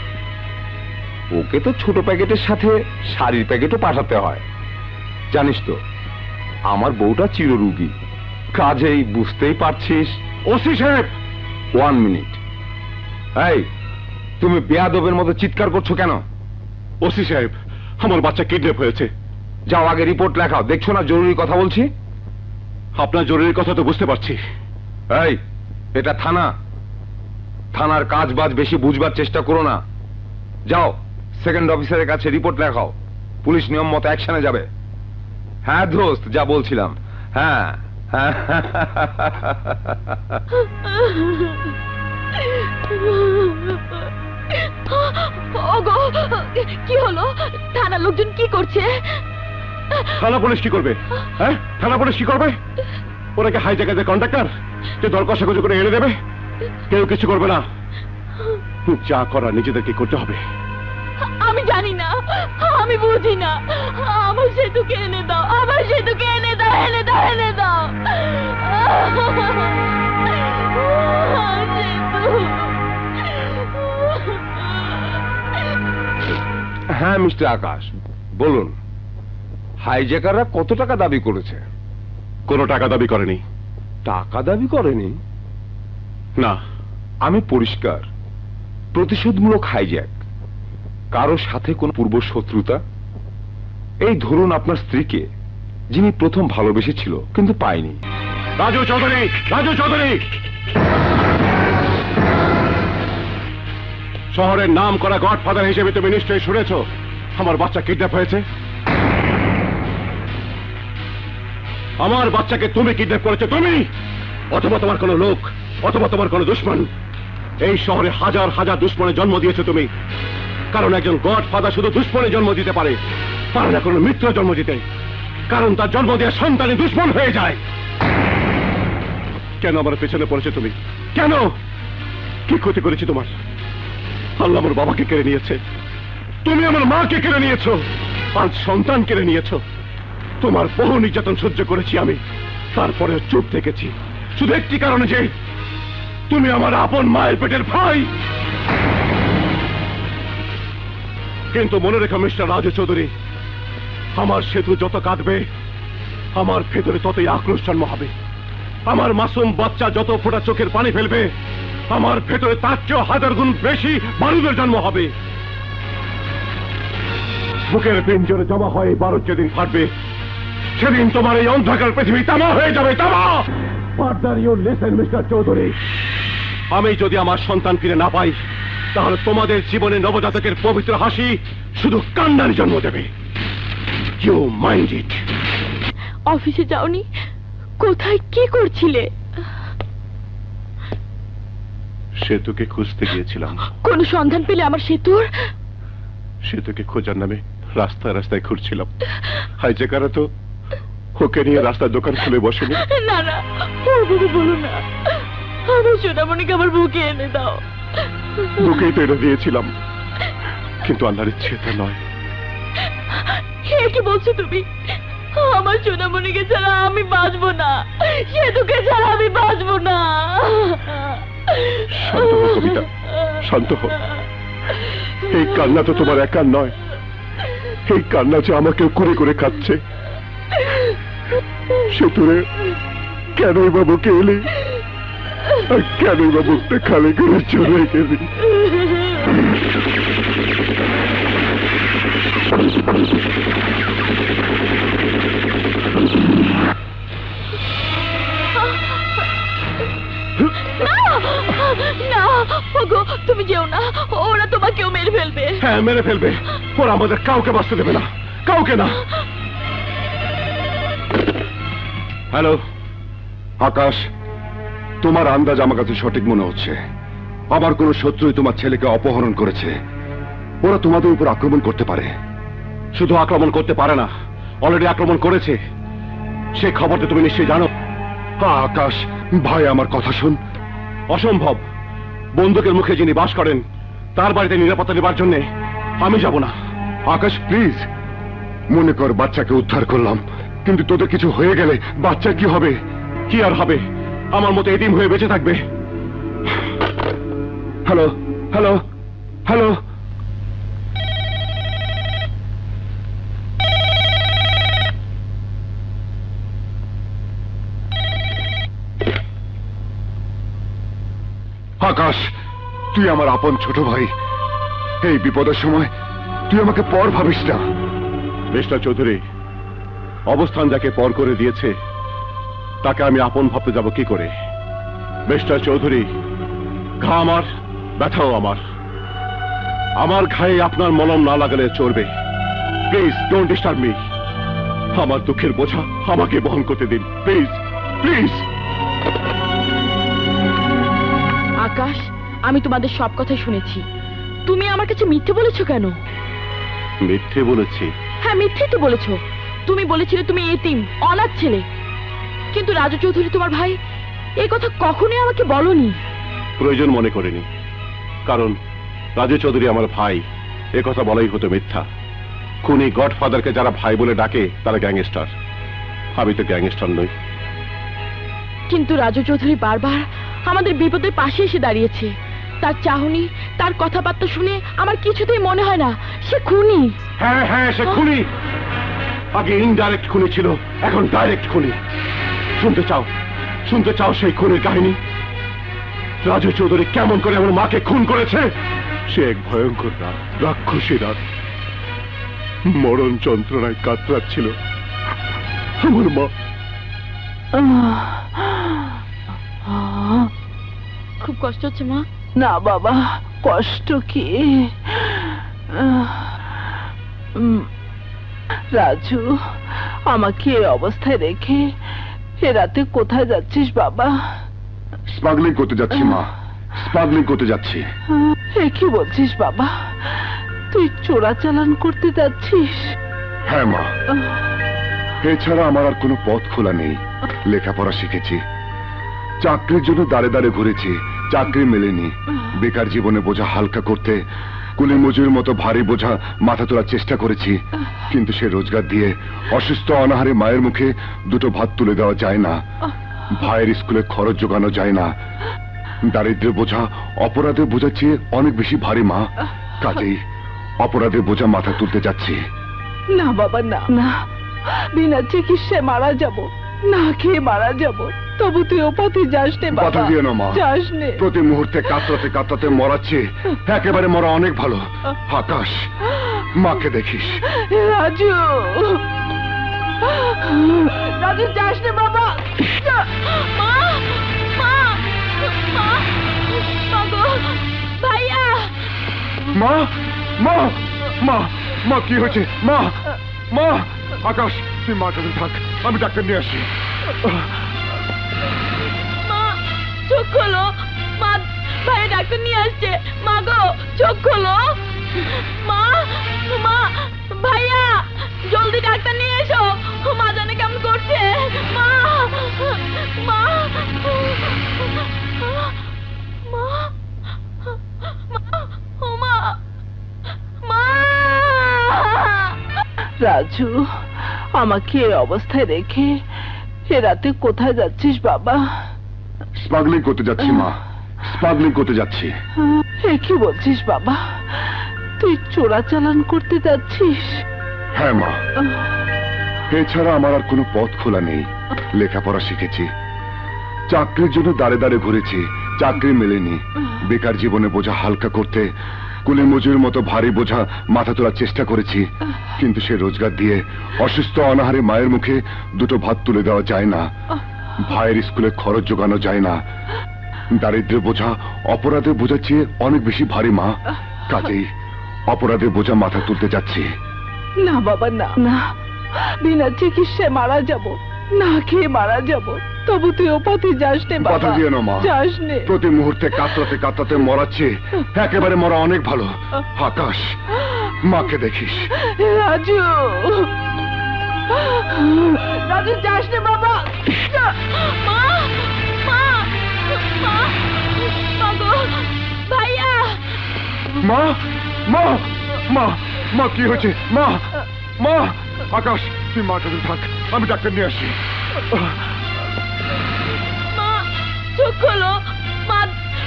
ওকে তো ছোট প্যাকেটের সাথে শাড়ির প্যাকেটও পাঠাতে হয়, জানিস তো। আমার বউটা চিররোগী, কাজেই বুঝতেই পারছিস।
ওসি সাহেব,
1 মিনিট। এই, তুমি বেয়াদবের মতো চিৎকার করছো কেন?
ওসি সাহেব, আমার বাচ্চা কিডন্যাপ হয়েছে।
যাও আগে রিপোর্ট লেখাও। দেখছো না জরুরি কথা বলছি?
আপনার জরুরি কথা তো বুঝতে পারছি।
এই, এটা থানা, থানার কাজ বাজ বেশি বুঝবার চেষ্টা করো না। যাও সেকেন্ড অফিসারের কাছে রিপোর্ট লেখাও, পুলিশ নিয়ম মতো অ্যাকশনে যাবে। হ্যাঁ দোস্ত, যা বলছিলাম। হ্যাঁ
ওগো, কি হলো? থানার লোকজন কি করছে?
থানা পুলিশ কি করবে? হ্যাঁ, থানা পুলিশ কি করবে? ওরা কি হাই জায়গায় কন্ট্রাক্টর যে দর কষাকষি করে এনে দেবে? কেউ কিছু করবে না, যা করা নিজেদেরকে করতে হবে।
আমি জানি না, আমি বুঝি না। আমার সেতুকে এনে দাও, আমার সেতুকে এনে দাও, এনে দাও, এনে দাও।
হ্যাঁ মিস্টার আকাশ, বলুন, হাইজ্যাকাররা কত টাকা দাবি করেছে?
কোনো টাকা দাবি করেনি।
টাকা দাবি করেনি?
না।
আমি পরিষ্কার প্রতিশোধমূলক হাইজ্যাক। কারো সাথে কোন পূর্ব শত্রুতা? এই ধরুন আপনার স্ত্রীকে, যিনি প্রথম ভালোবেসেছিল কিন্তু পায়নি।
রাজু চৌধুরী, রাজু চৌধুরী, শহরের নাম করা গডফাদার হিসেবে তুমি নিশ্চয়ই শুনেছ আমার বাচ্চা কিডন্যাপ হয়েছে। আমার বাচ্চাকে তুমি কিডন্যাপ করেছো, তুমি অথবা তোমার কোনো লোক, অথবা তোমার কোনো দুশ্মন। এই শহরে হাজার হাজার দুশ্মনের জন্ম দিয়েছো তুমি, কারণ একজন গডফাদার শুধু দুশ্মনের জন্ম দিতে পারে না কোনো মিত্র জন্ম দিতে, কারণ তার জন্ম দেওয়া সন্তানই দুশ্মন হয়ে যায়। কেন আমার পেছনে পড়েছো তুমি? কেন? কি ক্ষতি করেছি তোমার? আল্লাহ আমার বাবাকে কেড়ে নিয়েছে, তুমি আমার মাকে কেড়ে নিয়েছো, আজ সন্তান কেড়ে নিয়েছো। তোমার বহু নির্যাতন সহ্য করেছি আমি, তারপরে চুপ থেকেছি শুধু একটি কারণে, যে তুমি আমার আপন মায়ের পেটের ভাই। কিন্তু মনে রেখো মিস্টার রাজু চৌধুরী, আমার সেতু যত কাঁদবে আমার ভেতরে ততই আক্রোশ জন্ম হবে। আমার মাসুম বাচ্চা যত ফোঁটা চোখের পানি ফেলবে আমার ভেতরে তার চেয়েও 1000 গুণ বেশি বারুদের জন্ম হবে। বুকের পিঞ্জরে জমা হয়ে বারুদ যেদিন ফাটবে সেদিন তোমার এই অন্ধকার পৃথিবী তামা হয়ে যাবে, তামা। Further you listen mister Chowdhury, আমি যদি আমার সন্তান ফিরে না পাই তাহলে তোমাদের জীবনে নবজাতকের পবিত্র হাসি শুধু কান্নার জন্ম দেবে। You mind it.
অফিসে যাওনি? কোথায় কি করছিলে?
সেতুকে খুঁজতে গিয়েছিলাম।
কোন সন্ধান পেলে আমার সেতুর?
সেতুকে খোঁজার নামে রাস্তায় রাস্তায় ঘুরছিলাম। হাইজেকারা তো ওকে নিয়ে রাস্তার দোকান খুলে বসেনি।
না না, ওভাবে বলো না। আমার সোনামণিকে আমার বুকে এনে দাও।
বুকেই তো এনে দিয়েছিলাম, কিন্তু আল্লাহর ইচ্ছে তা নয়।
কি বলছো তুমি? আমার সোনামণিকে ছাড়া আমি বাঁচবো না, সেতুকে ছাড়া আমি বাঁচবো না।
শান্ত হো কবিতা, শান্ত হো। এই কান্না তো তোমার একার নয়, এই কান্না যে আমাকেও করে করে খাচ্ছে। সেতুরে কেনই বা বুকে এলি, আর কেনই বা বুকটা খালি করে চলে গেলি?
না ওগো, তুমি যেও না, ওরা তোমাকেও মেরে ফেলবে।
হ্যাঁ মেরে ফেলবে, ওরা আমাদের কাউকে বাঁচতে দেবে না, কাউকে না। হ্যালো আকাশ, তোমার আন্দাজ আমার কাছে সঠিক মনে হচ্ছে। আবার কোন শত্রুই তোমার ছেলেকে অপহরণ করেছে। ওরা তোমাদের উপর আক্রমণ করতে পারে। শুধু আক্রমণ করতে পারে না, অলরেডি আক্রমণ করেছে। সে খবরটা তুমি নিশ্চয়ই জানো। আকাশ ভাই, আমার কথা শুন। অসম্ভব। বন্দুকের মুখে যিনি বাস করেন তার বাড়িতে নিরাপত্তা দেবার জন্য আমি যাব না। আকাশ প্লিজ, মনে কর বাচ্চাকে উদ্ধার করলাম, কিন্তু তোদের কিছু হয়ে গেলে বাচ্চা কি হবে? কি আর হবে, আমার মতো এতিম হয়ে বেঁচে থাকবে। Hello hello hello. আকাশ, তুই আমার আপন ছোট ভাই। এই বিপদের সময় তুই আমাকে পর ভাবিস না। মিস্টার চৌধুরী, অবস্থান যাকে পর করে দিয়েছে তাকে আমি আপন ভাবতে যাব কি করে? মিস্টার চৌধুরী, ঘা আমার, ব্যথাও আমার। আমার ঘায়ে আপনার মলম না লাগালে চলবে। Please don't disturb me. আমার দুঃখের বোঝা আমাকে বহন করতে দিন, প্লিজ প্লিজ।
আকাশ, আমি তোমাদের সব কথাই শুনেছি। তুমি আমার কাছে মিথ্যে বলেছো কেন?
মিথ্যে বলেছি?
হ্যাঁ, মিথ্যে তো বলেছো। তুমি বলেছিলে তুমি এতিম, অনাথ ছেলে। কিন্তু রাজু চৌধুরী তোমার ভাই এই কথা কখনোই আমাকে বলনি।
প্রয়োজন মনে করিনি, কারণ রাজু চৌধুরী আমার ভাই, এ কথা বলাই হতো মিথ্যা। খুনি গডফাদারকে যারা ভাই বলে ডাকে তারা গ্যাংস্টার। আমি তো গ্যাংস্টার নই।
কিন্তু রাজু চৌধুরী বারবার আমাদের বিপদের পাশে এসে দাঁড়িয়েছে। তার চাহনি, তার কথাবার্তা শুনে আমার কিছুতেই মনে হয় না সে খুনি।
হ্যাঁ হ্যাঁ, সে খুনি। আগে ইনডাইরেক্ট খুনি ছিল, এখন ডাইরেক্ট খুনি। শুনতে চাও সেই খুনের কাহিনী? রাজু চৌধুরী কেমন করে আমার মাকে খুন করেছে? সে এক ভয়ঙ্কর রাত, রাক্ষসী রাত। মরণ যন্ত্রণায় কাতরাচ্ছিল আমার মা।
খুব কষ্ট হচ্ছে মা?
না বাবা, কষ্ট কি? রাজু, আমাকে এই অবস্থায় রেখে এ রাতে কোথায় যাচ্ছিস বাবা?
স্মাগলিং করতে যাচ্ছি মা, স্মাগলিং করতে যাচ্ছি।
এ কি বলছিস বাবা? তুই চোরাচালান করতে যাচ্ছিস?
হ্যাঁ মা, এছাড়া আমার আর কোনো পথ খোলা নেই। লেখাপড়া শিখেছি, চাকরির জন্য দাঁড়ে দাঁড়ে ঘুরেছি, চাকরি মেলেনি, বেকার জীবনে বোঝা হালকা করতে কুলি মজুর মতো ভারী বোঝা মাথা তোলার চেষ্টা করেছি, কিন্তু সে রোজগার দিয়ে অসুস্থ অনাহারে মায়ের মুখে দুটো ভাত তুলে দেওয়া যায় না, ভাইয়ের স্কুলে খরচ জোগানো যায় না। দারিদ্র্যের বোঝা অপরাধের বোঝার চেয়ে অনেক বেশি ভারী মা, কাজেই অপরাধের বোঝা মাথা তুলতে যাচ্ছি।
না বাবা, না না, বিনা চিকিৎসায় মারা যাব, না খেয়ে মারা যাব, তবু তুই ও পথে যাস নে বাবা,
কথা দিয়ে না মা,
যাস নে।
প্রতি মুহূর্তে কাতরাতে কাতরাতে মরাচ্ছে, একেবারে মরা অনেক ভালো। আকাশ, মাকে দেখিস।
রাজু, রাজু যাস নে বাবা।
মা, মা, মা, মা গো, ভাইয়া।
মা, মা, মা, মা কি হয়েছে? মা, মা, আকাশ তুই মার কাছে থাক, আমি ডাক্তার নিয়ে আসি।
মা, চোখ খোলো, মা, ভাই ডাক্তার নিয়ে আসছে। মা গো, চোখ খোলো। মা, মা, ভাইয়া জলদি ডাক্তার নিয়ে এসো, মা জানে কেমন করছে। মা, মা, মা, মা, মা।
রাজু, আমাকে এই অবস্থায় রেখে এ রাতে কোথায় যাচ্ছিস বাবা?
স্মাগলিং করতে যাচ্ছি মা, স্মাগলিং করতে যাচ্ছি।
এ কি বলছিস বাবা, তুই চোরাচালান করতে যাচ্ছিস?
হ্যাঁ মা, এছাড়া আমার আর কোনো পথ খোলা নেই। লেখাপড়া শিখেছি, চাকরির জন্য দাঁড়ে দাঁড়ে ঘুরেছি, চাকরি মেলেনি, বেকার জীবনে বোঝা হালকা করতে কুলি মজুর মতো ভারী বোঝা মাথা তোলার চেষ্টা করেছি, কিন্তু সে রোজগার দিয়ে অসুস্থ অনাহারে মায়ের মুখে দুটো ভাত তুলে দেওয়া যায় না, ভাইয়ের স্কুলে খরচ জোগানো যায় না। দারিদ্র্যের বোঝা অপরাধের বোঝার চেয়ে অনেক বেশি ভারী মা, কাজেই অপরাধের বোঝা মাথা তুলতে যাচ্ছি।
না বাবা, না না, বিনা চিকিৎসায় মারা যাব, না খেয়ে মারা যাব, তবু তুই ও পথে যাস নে বাবা,
কথা দিয়ে না মা,
যাস নে।
প্রতি মুহূর্তে কাতরাতে কাতরাতে মরাচ্ছে, একেবারে মরা অনেক ভালো। আকাশ, মাকে দেখিস।
রাজু, রাজু যাস নে বাবা।
মা, মা, মা, মা গো, ভাইয়া।
মা, মা, মা, মা কি হয়েছে? মা, মা, আকাশ তুই মার কাছে থাক, আমি ডাক্তার নিয়ে আসি।
মা, চোখ খোলো, মা,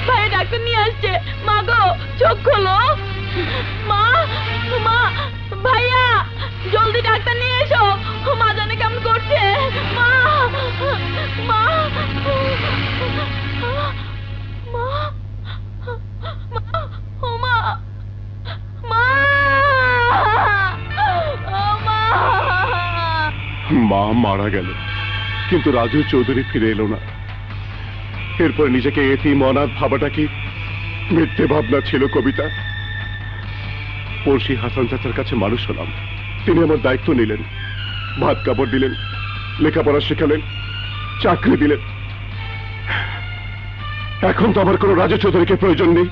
ভাই ডাক্তার নিয়ে আসছে। মা গো, চোখ খোলো। মা, মা, ভাইয়া জলদি ডাক্তার নিয়ে এসো, মা জানে কেমন করছে। মা, মা, মা, ও মা, মা, ও মা।
মা মারা গেল, কিন্তু রাজু চৌধুরী ফিরে এলো না। এরপর নিজেকে এতিম অনাথ ভাবাটা কি মিথ্যে ভাবনা ছিল কবিতা? পড়শি হাসান চাচার কাছে মানুষ হলাম, তিনি আমার দায়িত্ব নিলেন, ভাত কাপড় দিলেন, লেখাপড়া শেখালেন, চাকরি দিলেন। এখন তো আমার কোনো রাজু চৌধুরীকে প্রয়োজন নেই।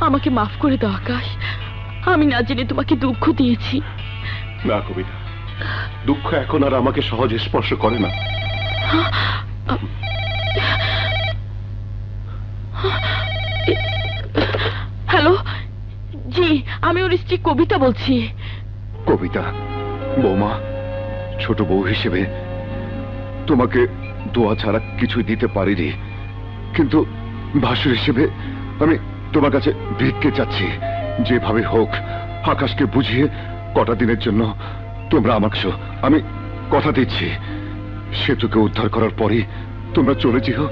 আমাকে মাফ করে দাও আকাশ, আমি না জেনে তোমাকে দুঃখ দিয়েছি।
না কবিতা, দুঃখ এখন আর আমাকে সহজে স্পর্শ করে না।
হ্যালো, জি আমি ওর স্ত্রী কবিতা বলছি।
কবিতা বৌমা, ছোট বউ হিসেবে তোমাকে দোয়া ছাড়া কিছুই দিতে পারিনি, কিন্তু ভাসুর হিসেবে আমি তোমার কাছে ভিক্ষে চাচ্ছি। যেভাবে হোক আকাশকে বুঝিয়ে কটা দিনের জন্য তোমরা আমাকে, আমি কথা দিচ্ছি, সেতুকে উদ্ধার করার পরই তোমরা চলে যেও।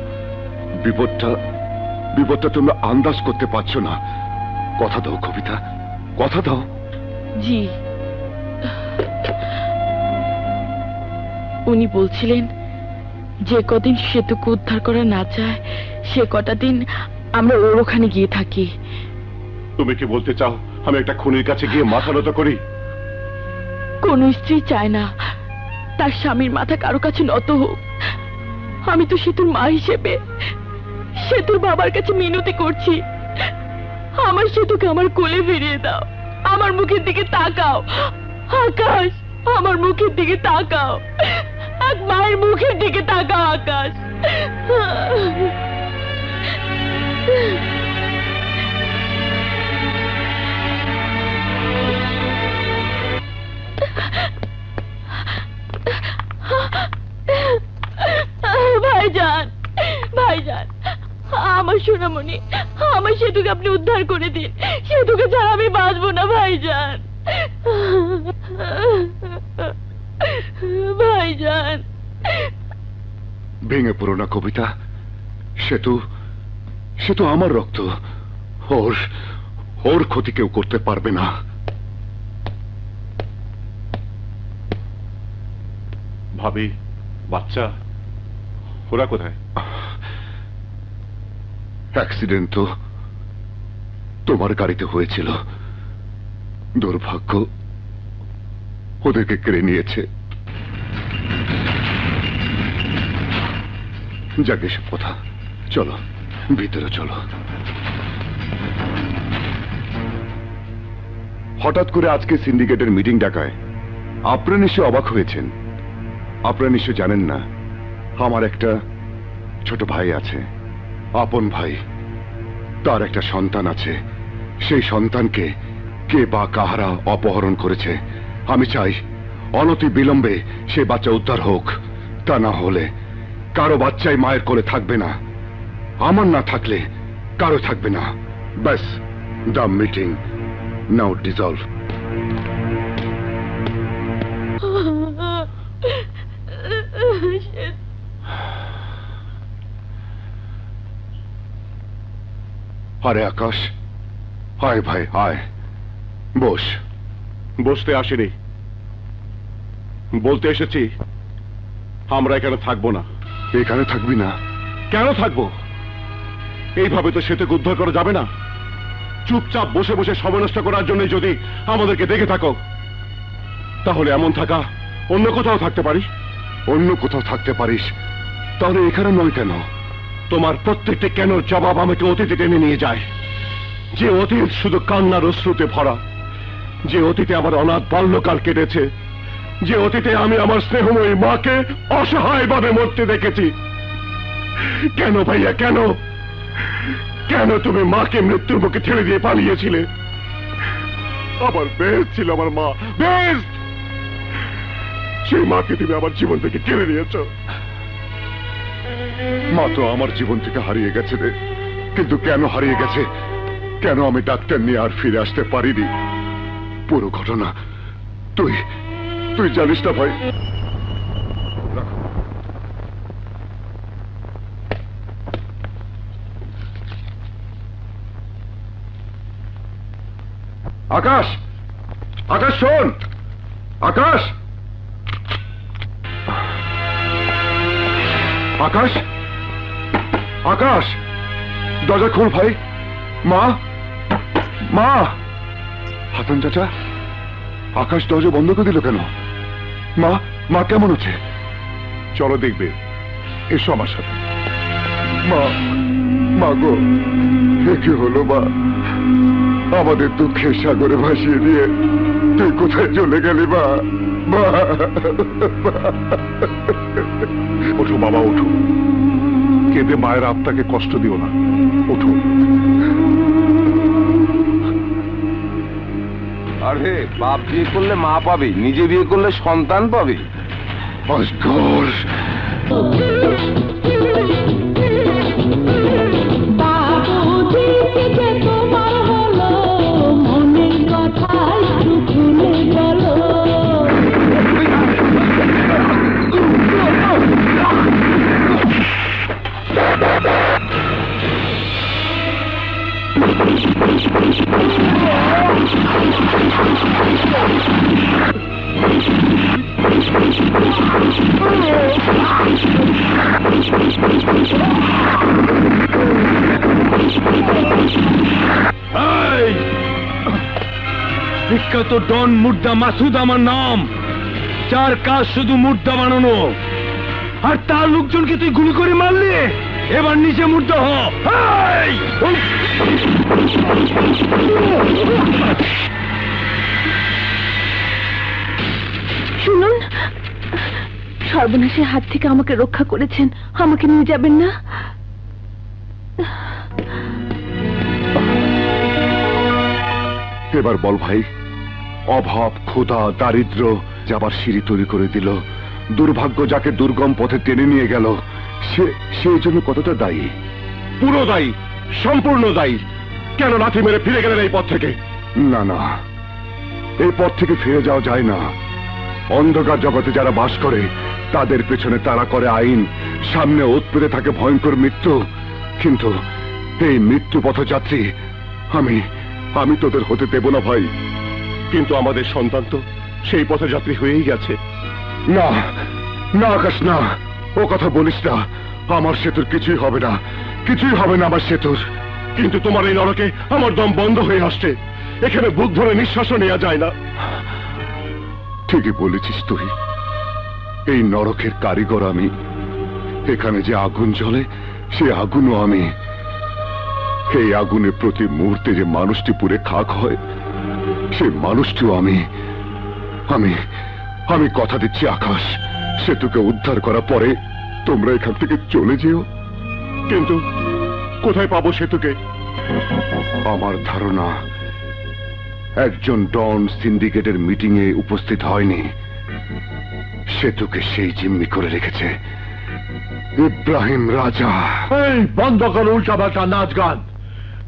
বিপদটা তোমরা আন্দাজ করতে পারছো না। কথা দাও কবিতা, কথা দাও।
জি, উনি বলছিলেন যে কদিন সেতুকে উদ্ধার করা না চায় সে কটা দিন আমরা ওর ওখানে গিয়ে থাকি।
তুমি কি বলতে চাও আমি একটা খুনির কাছে গিয়ে মাথা নত করি?
কোন স্ত্রী চায় না তার স্বামীর মাথা কারো কাছে নত হোক। আমি তো সেতুর মা হিসেবে সেতুর বাবার কাছে মিনতি করছি, আমার সেতুকে আমার কোলে ফিরিয়ে দাও, আমার মুখের দিকে তাকাও। আকাশ, আমার মুখের দিকে তাকাও, এক মায়ের মুখের দিকে তাকাও আকাশ। ভাইজান, ভাইজান, আমার সোনামণি, আমার সেতুকে আপনি উদ্ধার করে দিন। সেতুকে ছাড়া আমি বাঁচবো না ভাইজান। ভাইজান,
ভেঙে পড়ো না কবিতা। সে তো আমার রক্ত। ওর ক্ষতি কেউ করতে পারবে না।
ভাবি, বাচ্চা ওরা কোথায়?
অ্যাক্সিডেন্ট তো তোমার গাড়িতে হয়েছিল। দুর্ভাগ্য ওদেরকে কেড়ে নিয়েছে। যাক এসব কথা, চলো ভিতরে চলো। হঠাৎ করে আজকে সিন্ডিকেটের মিটিং ডাকায় আপনারা নিশ্চয় অবাক হয়েছেন। আপনারা নিশ্চয় জানেন না, আমার একটা ছোট ভাই আছে, আপন ভাই। তার একটা সন্তান আছে। সেই সন্তানকে কে বা কাহারা অপহরণ করেছে। আমি চাই অনতি বিলম্বে সে বাচ্চা উদ্ধার হোক। তা না হলে কারো বাচ্চাই মায়ের কোলে থাকবে না। আমার না থাকলে কারো থাকবে না। ব্যাস, দ্য মিটিং নাও ডিসলভ। আরে আকাশ, আয় ভাই আয়, বস।
বসতে আসেনি, বলতে এসেছি আমরা এখানে থাকবো না।
এখানে থাকবি না?
কেন থাকবো? এইভাবে তো সেতুকে উদ্ধার করা যাবে না। চুপচাপ বসে বসে সময় নষ্ট করার জন্য যদি আমাদেরকে দেখে থাকো, তাহলে এমন থাকা অন্য কোথাও থাকতে পারি।
অন্য কোথাও থাকতে পারিস, তাহলে এখানে নয় কেন?
তোমার প্রত্যেকটি কেন জবাব আমাকে অতীতে টেনে নিয়ে যায়। যে অতীত শুধু কান্নার অশ্রুতে ভরা, যে অতীতে আমার অনাথ বাল্যকাল কেটেছে, যে অতীতে আমি আমার স্নেহময়ী মাকে অসহায়ভাবে মরতে দেখেছি। কেন ভাইয়া, কেন কেন তুমি মাকে মৃত্যুর মুখে ঠেলে দিয়ে পালিয়েছিলে? আমার বেস্ট ছিল আমার মা, বেস্ট। সেই মাকে তুমি আমার জীবন থেকে কেড়ে নিয়েছো।
মা তো আমার জীবন থেকে হারিয়ে গেছে রে, কিন্তু কেন হারিয়ে গেছে, কেন আমি ডাক্তার নিয়ে আর ফিরে আসতে পারিনি, পুরো ঘটনা তুই জানিস না ভাই। আকাশ, আকাশ শোন, আকাশ, আকাশ, আকাশ, দরজা খোল ভাই। মা, মা। হাসান চাচা, আকাশ দরজা বন্ধ করে দিল কেন? মা, মা কেমন আছে?
চলো দেখবে, এসো আমার সাথে।
মা, মা গো, এ কি হলো মা? আমাদের দুঃখের সাগরে ভাসিয়ে দিয়ে তুই কোথায় চলে গেলি মা? মা,
ওঠো বাবা, ওঠো। কেঁদে মায়ের আত্মাকে কষ্ট দিও না, ওঠো।
আরে বাপ বিয়ে করলে মা পাবে, নিজে বিয়ে করলে সন্তান পাবে।
বিখ্যাত ডন মুর্দা মাসুদ আমার নাম, যার কাজ শুধু মুর্দা বানানো। আর তার লোকজনকে তুই গুলি করে মারলি, এবার নিচে মুর্দা হ।
শুনুন, সর্বনাশের হাত থেকে আমাকে রক্ষা করেছেন, আমাকে নিয়ে যাবেন না?
এবার বল ভাই, অভাব, ক্ষুধা, দারিদ্র যাবার সিঁড়ি তৈরি করে দিল, দুর্ভাগ্য যাকে দুর্গম পথে টেনে নিয়ে গেল, সেই জন্য কতটা দায়ী?
পুরো দায়ী, সম্পূর্ণ দায়ী। কেন লাথি মেরে ফিরে গেলেন এই পথ থেকে?
না না, এই পথ থেকে ফিরে যাওয়া যায় না। অন্ধকার জগতে যারা বাস করে তাদের পেছনে তারা করে আইন, সামনে ওত পেতে থাকে ভয়ঙ্কর মৃত্যু। কিন্তু এই মৃত্যু পথযাত্রী আমি তোদের হতে দেব না ভাই।
কিন্তু আমাদের সন্তান তো সেই পথযাত্রী হয়েই গেছে।
না না আকাশ, না, ও কথা বলিস না। আমার সেতুর কিছুই হবে না, কিছুই হবে না আমার সেতুর।
কিন্তু তোমার এই নরকে আমার দম বন্ধ হয়ে আসছে, এখানে বুক ভরে নিঃশ্বাসও নেওয়া যায় না।
ঠিকই বলেছিস তুই, এই নরকের কারিগর আমি। এখানে যে আগুন জ্বলে সে আগুনও আমি। এই আগুনে প্রতি মুহূর্তে যে মানুষটি পুড়ে খাক হয় সে মানুষটিও আমি। আমি আমি কথা দিচ্ছি আকাশ, সেতুকে উদ্ধার করার পরে তোমরা এখান থেকে চলে যেও।
কিন্তু কোথায় পাবো সেতুকে?
আমার ধারণা একজন ডন সিন্ডিকেটের মিটিং এ উপস্থিত হয়নি, সেতুকে সেই জিম্মি করে রেখেছে ইব্রাহিম রাজা।
এই বন্ধ করো উল্টাপাল্টা নাচ গান,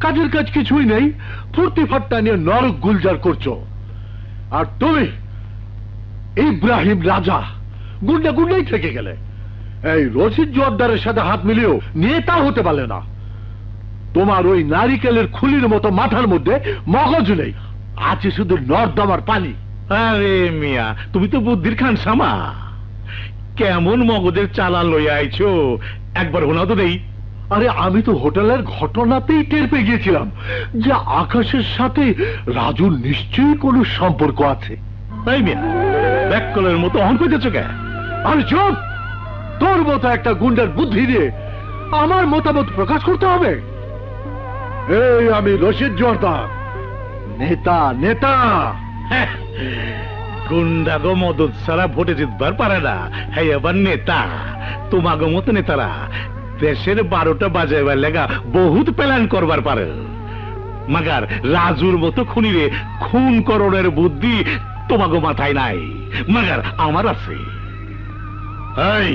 কাজের কাজ কিছুই নেই, ফুর্তি ফাট্টা নিয়ে নরক গুলজার করছো। আর তুমি ইব্রাহিম রাজা গুন্ডাই থেকে গেলে, এই রশিদ জোয়ারদারের সাথে হাত মিলিয়েও নেতা হতে পারলে না। তোমার ওই নারিকেলের খুলির মতো মাথার মধ্যে মগজ নেই, আছে শুধু নর্দমার পানি।
আরে মিয়া, তুমি তো বুদ্ধির খান সামা, কেমন মগজের চালা লইয়া আইছো একবার হোনা তো দেই।
আরে আমি তো হোটেলের ঘটনাতেই টের পেয়ে গিয়েছিলাম যে আকাশের সাথে রাজুর নিশ্চয়ই কোনো সম্পর্ক আছে।
তাই মিয়া, ব্যাককলের মতো অহন কইতেছ কে?
আরে চুপ, তোর মতো একটা গুন্ডার বুদ্ধি দিয়ে আমার মতামত প্রকাশ করতে হবে? এই আমি রশিদ জোয়ারদার, নেতা নেতা।
গুন্ডা গো মদত ছাড়া ভোটে জিতবার পারে না, হ্যাঁ এবার নেতা। তোমাগো মতো নেতারা দেশের 12টা বাজাইবার লেগা বহুত প্ল্যান করবার পারে, মাগার রাজুর মতো খুনিরে খুন করণের বুদ্ধি তোমাগো মাথায় নাই, মাগার আমার আছে। এই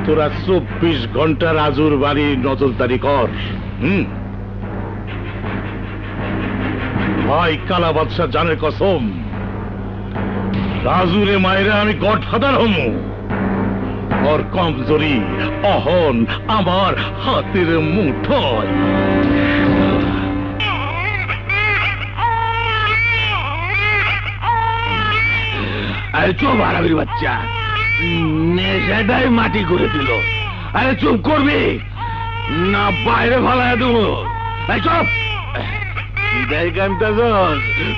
তোরা 24 ঘন্টা রাজুর বাড়ি নজরদারি কর। ভাই কালা বাদশাহ জানের কসম, রাজুরে মায়েরা আমি গডফাদার হমু। ওর কমজোরি অহন আমার হাতের মুঠোয়। আরে চুপ আরবির বাচ্চা, নেশাটাই মাটি করে দিল। আরে চুপ করবি না বাইরে ফালায় দেবো? চুপ,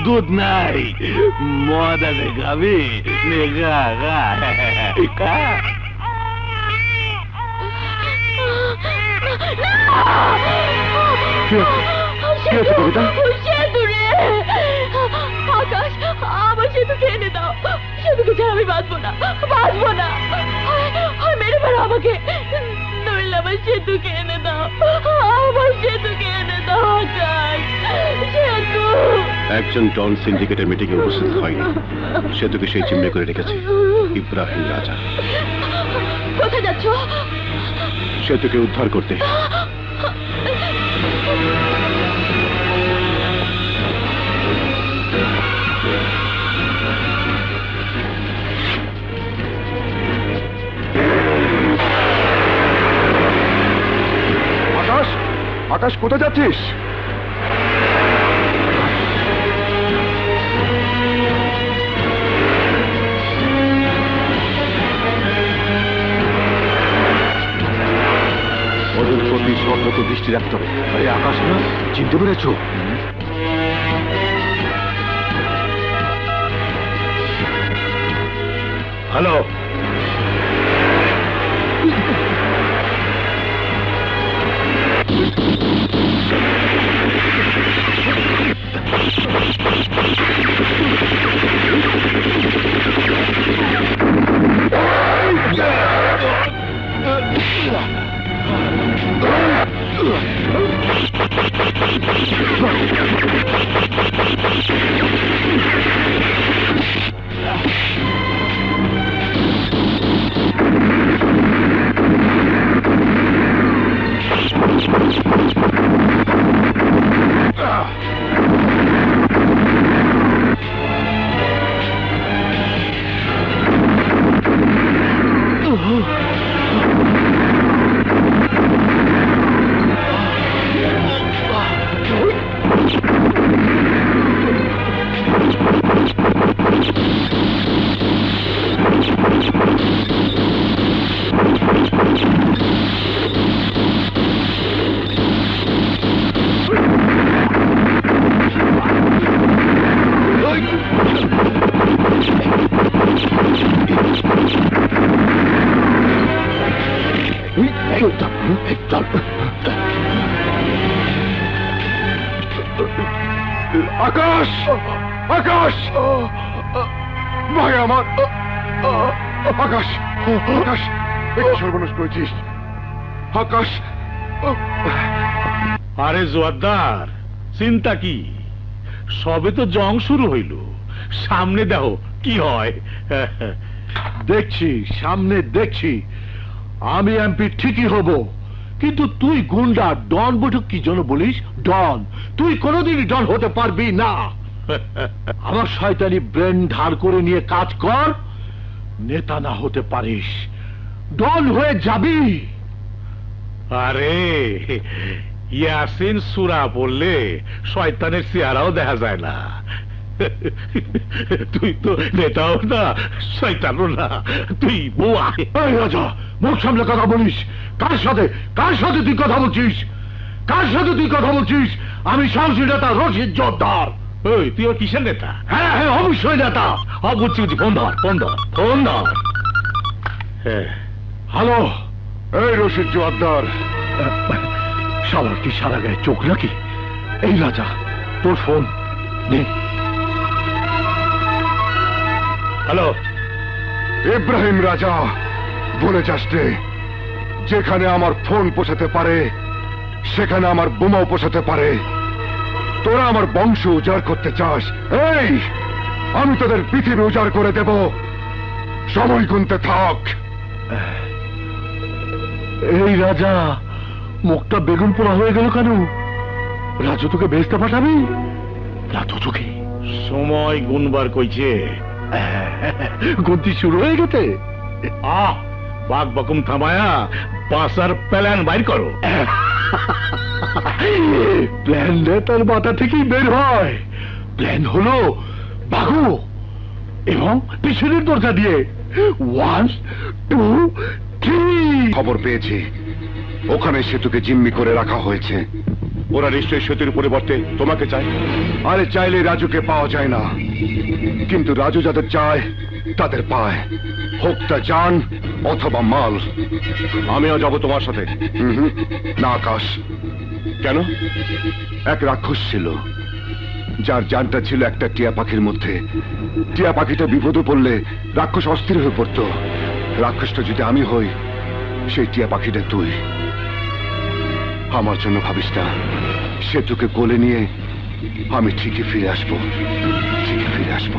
দুধ নাই, মদ আছে, খাবি?
আকাশ, আমার সেতুকে এনে দাও, সেতুকে ছাড়া আমি বাঁচবো না, বাঁচবো না। মেরে ফেলো আমাকে, নইলে আমার সেতুকে এনে দাও, আমার সেতুকে এনে দাও আকাশ, সেতু।
একজন ডন সিন্ডিকেটের মিটিং এ উপস্থিত হয়নি, সেতুকে সেই জিম্মি করে রেখেছে ইব্রাহিম রাজা।
কোথায় যাচ্ছ?
সেতুকে উদ্ধার করতে।
আকাশ, আকাশ কোথায় যাচ্ছিস?
ওদের প্রতি সতর্ক দৃষ্টি রাখতে হবে। আরে আকাশ না, চিনতে পেরেছ?
হ্যালো,
আকাশ, আকাশ, ভাই আমার আকাশ, আকাশ, কি সর্বনাশ করেছিস আকাশ?
আরে জোয়ারদার, চিন্তা কি? সবে তো জং শুরু হইল, সামনে দেখো কি হয়।
দেখছি, সামনে দেখছি। আমি এমপি ঠিকই হব, কিন্তু তুই গুন্ডা ডন বৈঠক কি জন্য বলিস? ডন তুই কোনোদিনই ডন হতে পারবি না। আমার শয়তানি ব্রেন ধার করে নিয়ে কাজ কর, নেতা না হতে পারিস, ডন হয়ে যাবি।
আরে ইয়াসিন সূরা পড়লে শয়তানের চেহারাও দেখা যায় না। তুই তো নেতাও না, শয়তানও না, তুই বোয়া।
এই রাজা, মুখ সামলে কথা বলিস। কার সাথে, কার সাথে তুই কথা বলছিস? কার সাথে তুই কথা বলছিস? আমি সাহসী নেতা রশিদ জোরদার।
ওই তুই ওর কিসের নেতা?
হ্যাঁ হ্যাঁ, অবশ্যই নেতা।
বুঝছি বুঝছি, ফোন ধর, ফোন ধর, ফোন ধর।
হ্যালো,
এই রশিদ জোয়ারদার।
সবার কি সারা গায়ে চোখ নাকি? এই রাজা, তোর ফোন নে।
হ্যালো,
ইব্রাহিম রাজা, বলে যাসতে, যেখানে আমার ফোন পৌঁছাতে পারে সেখানে আমার বোমাও পৌঁছাতে পারে। তোরা আমার বংশ উজাড় করতে চাস? এই, আমি তোদের পৃথিবী উজাড় করে দেব, সময় গুনতে থাক।
এই রাজা, মুখটা বেগুন পোড়া হয়ে গেল কেন? রাজু তোকে বেচতে পাঠাবি? রাজু তোকে
সময় গুনবার কইছে।
গন্তি শুরু হয়ে গেছে।
বাঘ বকুম থামায়া বাঁচার প্ল্যান বাইর করো।
প্ল্যান তার মাথা থেকেই বের হয়। প্ল্যান হলো বাঘু এবং পিছনের দরজা দিয়ে 1 2 3।
খবর পেয়েছি ওখানে সেতুকে জিম্মি করে রাখা হয়েছে।
ওরা নিশ্চয়ই সেতুর পরিবর্তে তোমাকে চায়।
আরে চাইলে রাজুকে পাওয়া যায় না, কিন্তু রাজু যাদের চায় তাদের পায়, হোক তা জান অথবা মাল।
আমিও যাব তোমার সাথে।
না আকাশ।
কেন?
এক রাক্ষস ছিল, যার জানটা ছিল একটা টিয়া পাখির মধ্যে। টিয়া পাখিটা বিপদে পড়লে রাক্ষস অস্থির হয়ে পড়ত। রাক্ষসটা যদি আমি হই, সেই টিয়া পাখিটা তুই। আমার জন্য ভাবিস না, সেতুকে কোলে নিয়ে আমি ঠিকই ফিরে আসবো, ঠিকই ফিরে আসবো।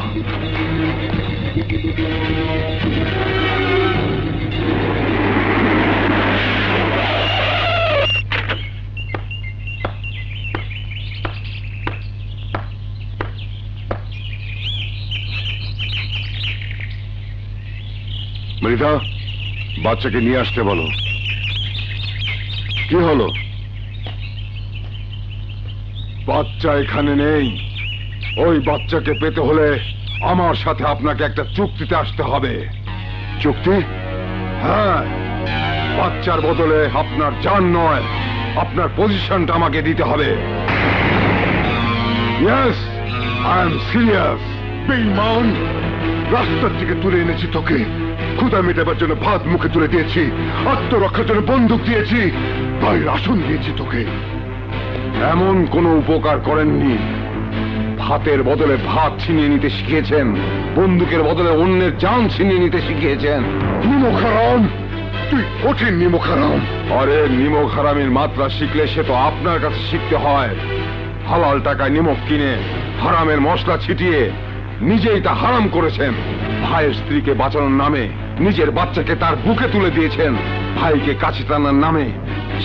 মৃধা, বাচ্চাকে নিয়ে আসতে বলো। কি হলো? বাচ্চা এখানে নেই। ওই বাচ্চাকে পেতে হলে আমার সাথে আপনাকে একটা চুক্তিতে আসতে হবে। চুক্তি? হ্যাঁ, বাচ্চার বদলে আপনার জান নয়, আপনার পজিশনটা আমাকে দিতে হবে। Yes, I am serious. বেঈমান, রাস্তার থেকে তুলে এনেছি তোকে, ক্ষুধা মেটাবার জন্য ভাত মুখে তুলে দিয়েছি, আত্মরক্ষার জন্য বন্দুক দিয়েছি, তাই রাশন দিয়েছি তোকে। এমন কোন উপকার করেননি। ভাতের বদলে ভাত ছিনিয়ে নিতে শিখিয়েছেন, বন্দুকের বদলে অন্যের জান ছিনিয়ে নিতে শিখিয়েছেন। নিমকহারাম, তুই কঠিন নিমকহারাম। আরে নিমকহারামের মাত্রা শিখলে সে তো আপনার কাছে শিখতে হয়।
হালাল টাকায় নিমক কিনে হারামের মশলা ছিটিয়ে নিজেই তা হারাম করেছেন। ভাইয়ের স্ত্রীকে বাঁচানোর নামে নিজের বাচ্চাকে তার বুকে তুলে দিয়েছেন। ভাইকে কাছে টানার নামে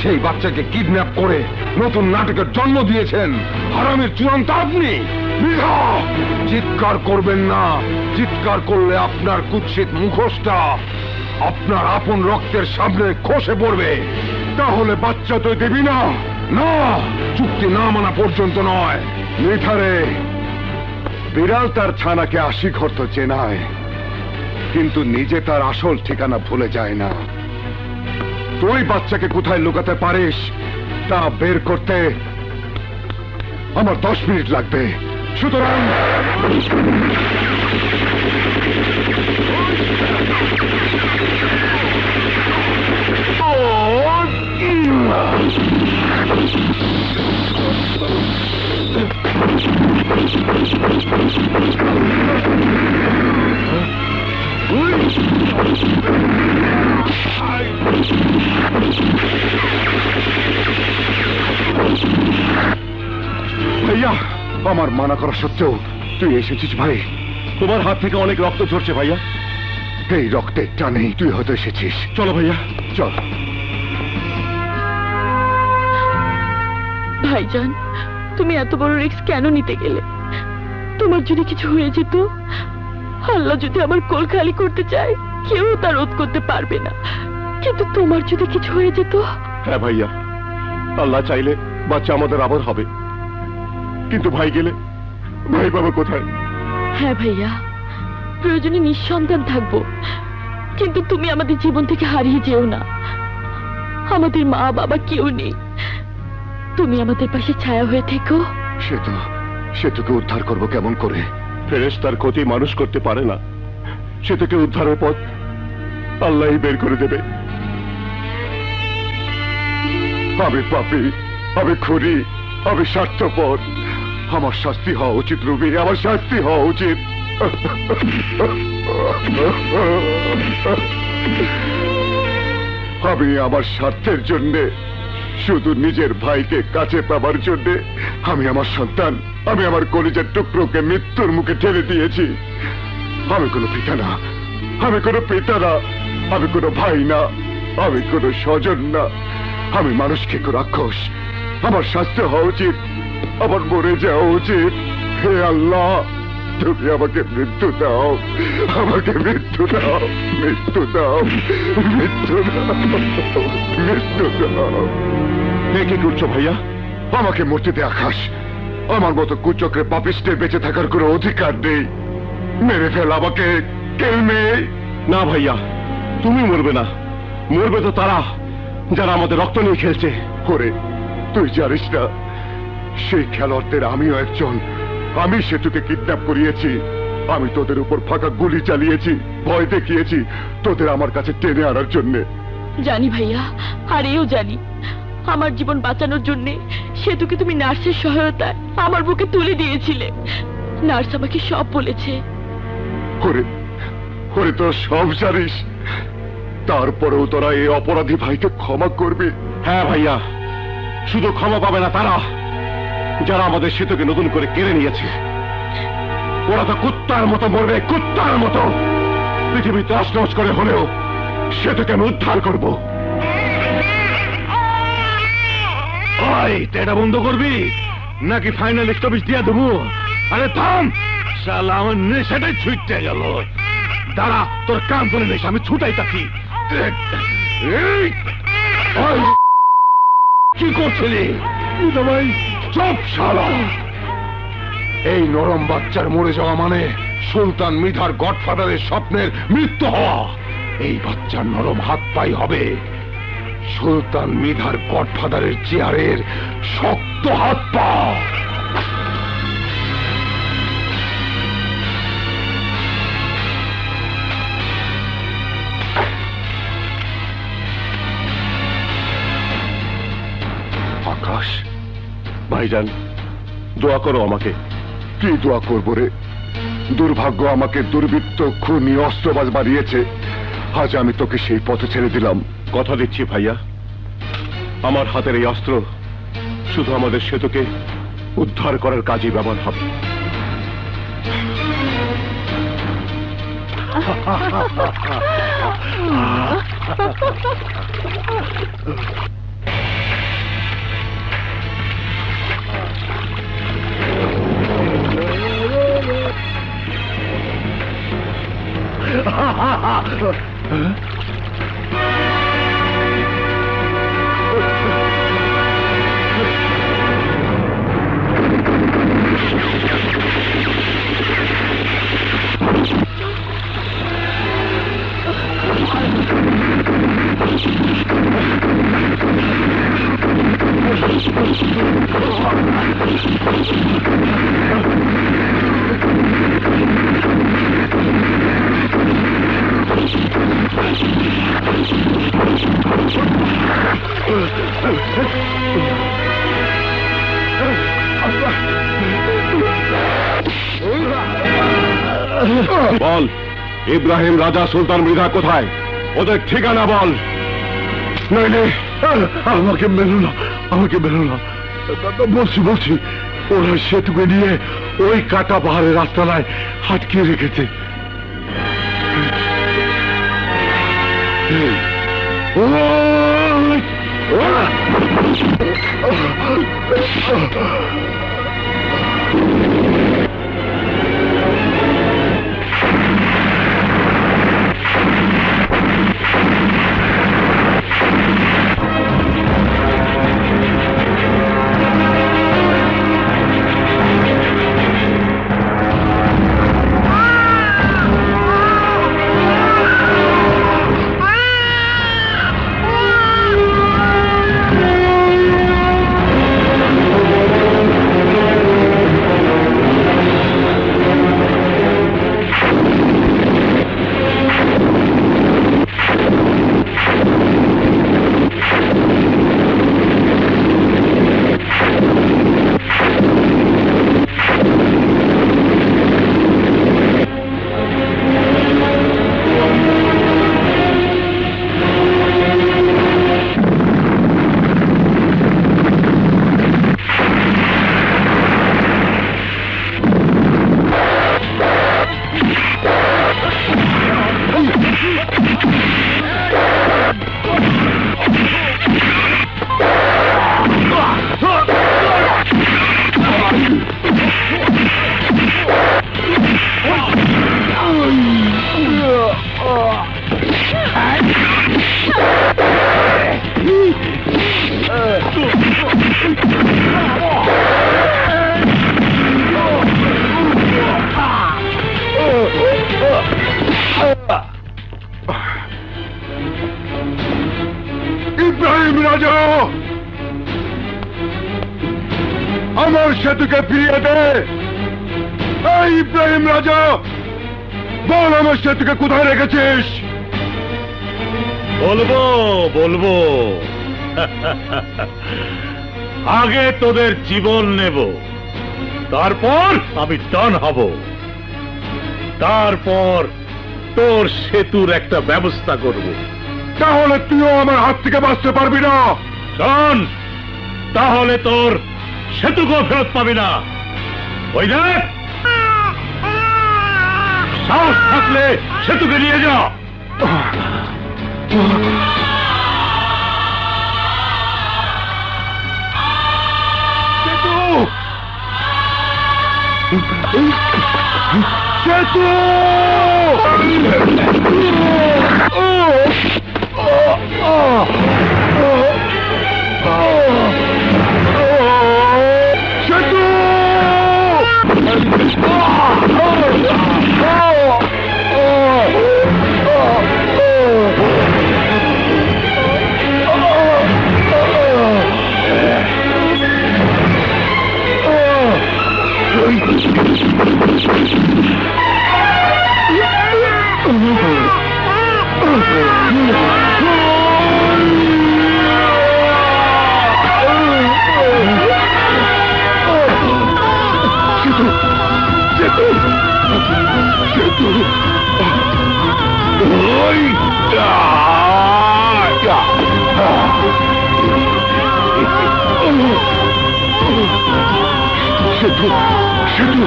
সেই বাচ্চাকে কিডন্যাপ করে নতুন নাটকের জন্ম দিয়েছেন। হারামের চূড়ান্ত আপনি। মৃধা, চিৎকার করবেন না। চিৎকার করলে আপনার কুৎসিত মুখোশটা আপনার আপন রক্তের সামনে খসে পড়বে। তাহলে বাচ্চা তো দিবি না? না, চুক্তি না মানা পর্যন্ত নয়।
মৃধারে, বিড়াল তার ছানাকে 80 ঘর তো চেনায়, কিন্তু নিজে তার আসল ঠিকানা ভুলে যায় না। তুই বাচ্চাকে কোথায় লুকাতে পারিস তা বের করতে আমার 10 মিনিট লাগবে। সুতরাং ভাইয়া, আমার মানা করা সত্ত্বেও তুই এসেছিস ভাই। তোমার হাত থেকে অনেক রক্ত ঝরছে ভাইয়া। এই রক্তের টানেই তুই হয়তো এসেছিস। চলো ভাইয়া, চল।
ভাইজান, তুমি এত বড় রিস্ক কেন নিতে গেলে? তোমার যদি কিছু হয়ে যেত, আল্লাহ যদি আমার কোল খালি করতে চায়, কেউ তা রোধ করতে পারবে না। কিন্তু তোমার যদি কিছু হয়ে যেত?
হ্যাঁ ভাইয়া, আল্লাহ চাইলে বাচ্চা আমাদের আবার হবে, কিন্তু ভাই গেলে ভাই বাবা কোথায়?
হ্যাঁ ভাইয়া, প্রয়োজনে নিঃসন্তান থাকবো, কিন্তু তুমি আমাদের জীবন থেকে হারিয়ে যেও না। আমাদের মা বাবা কেউ নেই, তুমি আমাদের পাশে ছায়া হয়ে থেকো।
সে তোকে উদ্ধার করবো কেমন করে? ফেরেশতার ক্ষতি মানুষ করতে পারে না। সে তোকে উদ্ধারের পথ আল্লাহই বের করে দেবে। আমি পাপী, আমি খুনি, আমি স্বার্থপর। আমার শাস্তি হওয়া উচিত রুবি, আমার শাস্তি হওয়া উচিত। আমি আমার স্বার্থের জন্যে, শুধু নিজের ভাইকে কাছে পাবার জন্যে আমি আমার সন্তান, আমি আমার কলিজার টুকরোকে মৃত্যুর মুখে ঠেলে দিয়েছি। আমি কোনো পিতা না, আমি কোনো পিতা না, আমি কোনো ভাই না, আমি কোনো স্বজন না, আমি মানুষকে রাক্ষস। আমার শাস্তি হওয়া উচিত, আমার মরে যাওয়া উচিত। হে আল্লাহ, তুমি আমাকে মৃত্যু দাও, আমাকে মৃত্যু দাও, মৃত্যু দাও, মৃত্যু দাও, মৃত্যু দাও। কি করছো ভাইয়া? আমাকে মরতে দে আকাশ। আমার মতো কুচক্রে পাপিষ্টের বেঁচে থাকার কোনো অধিকার নেই। মেরে ফেল আমাকে, কেলমে।
না ভাইয়া, তুমি মরবে না, মরবে তো তারা যারা আমাদের রক্ত নিয়ে খেলছে।
করে তুই জানিস না, সেই খেলোয়াড়দের আমিও একজন। আমি সেতুকে কিডন্যাপ করিয়েছি, আমি তোদের উপর ফাঁকা গুলি চালিয়েছি, ভয় দেখিয়েছি তোদের আমার কাছে টেনে আনার জন্যে।
জানি ভাইয়া, আর এও জানি আমার জীবন বাঁচানোর জন্য সেতুকে তুমি নার্সের সহায়তায় আমার বুকে তুলে দিয়েছিলে। নার্স আমাকে সব বলেছে।
ওরে তোরা সব জানিস, তারপরেও তোরা এই অপরাধী ভাইকে ক্ষমা করবি?
হ্যাঁ ভাইয়া, শুধু ক্ষমা পাবে না তারা যারা আমাদের সেতুকে নতুন করে কেড়ে নিয়েছে। ওরা তো কুত্তার মতো মরবে, কুত্তার মতো। পৃথিবী তছনছ করে হলেও সেতুকে আমি উদ্ধার করব। এটা বন্ধ করবি নাকি ফাইনাল স্টপেজ দিয়ে দেবো? আরে থাম শালা, আমার নেশাটাই ছুটতে গেল। দাঁড়া, তোর কাম করে নেশ, আমি ছুটাই থাকি। কি করছিলি ভাই?
চুপ শালা! এই নরম বাচ্চার মরে যাওয়া মানে সুলতান মৃধার গডফাদারের স্বপ্নের মৃত্যু হওয়া। এই বাচ্চার নরম হাত পাই হবে সুলতান মৃধার গডফাদারের চেয়ারের শক্ত হাত পা।
আকাশ,
ভাইজান, দোয়া করো আমাকে।
কি দোয়া করবো রে? দুর্ভাগ্য আমাকে দুর্বৃত্ত, খুনি, অস্ত্রবাজ বানিয়েছে। আজ আমি তোকে সেই পথে ছেড়ে দিলাম।
কথা দিচ্ছি ভাইয়া, আমার হাতের এই অস্ত্র শুধু আমাদের সেতুকে
উদ্ধার করার কাজে ব্যবহার হবে। বল, ইব্রাহিম রাজা সুলতান মৃধা কোথায়? ওদের ঠিকানা বল।
নইলে আমাকে মেরো না, আমাকে মেরো না। বলছি ওরা সেতুকে নিয়ে ওই কাটা পাহাড়ের রাস্তায় আটকে রেখেছে। ইব্রাহিম রাজা, আমার সেতুকে ফিরিয়ে দে। এই ইব্রাহিম রাজা, বল আমার সেতুকে কোথায় রেখেছিস?
বলবো আগে তোদের জীবন নেব, তারপর আমি ডন হব, তারপর তোর সেতুর একটা ব্যবস্থা করব।
তাহলে তুইও আমার হাত থেকে বাঁচতে পারবি না।
ডন, তাহলে তোর সেতুকেও ফেরত পাবি না। ওই দেখ, সাহস থাকলে সেতুকে নিয়ে যা।
সেতু!
সেতু সেতু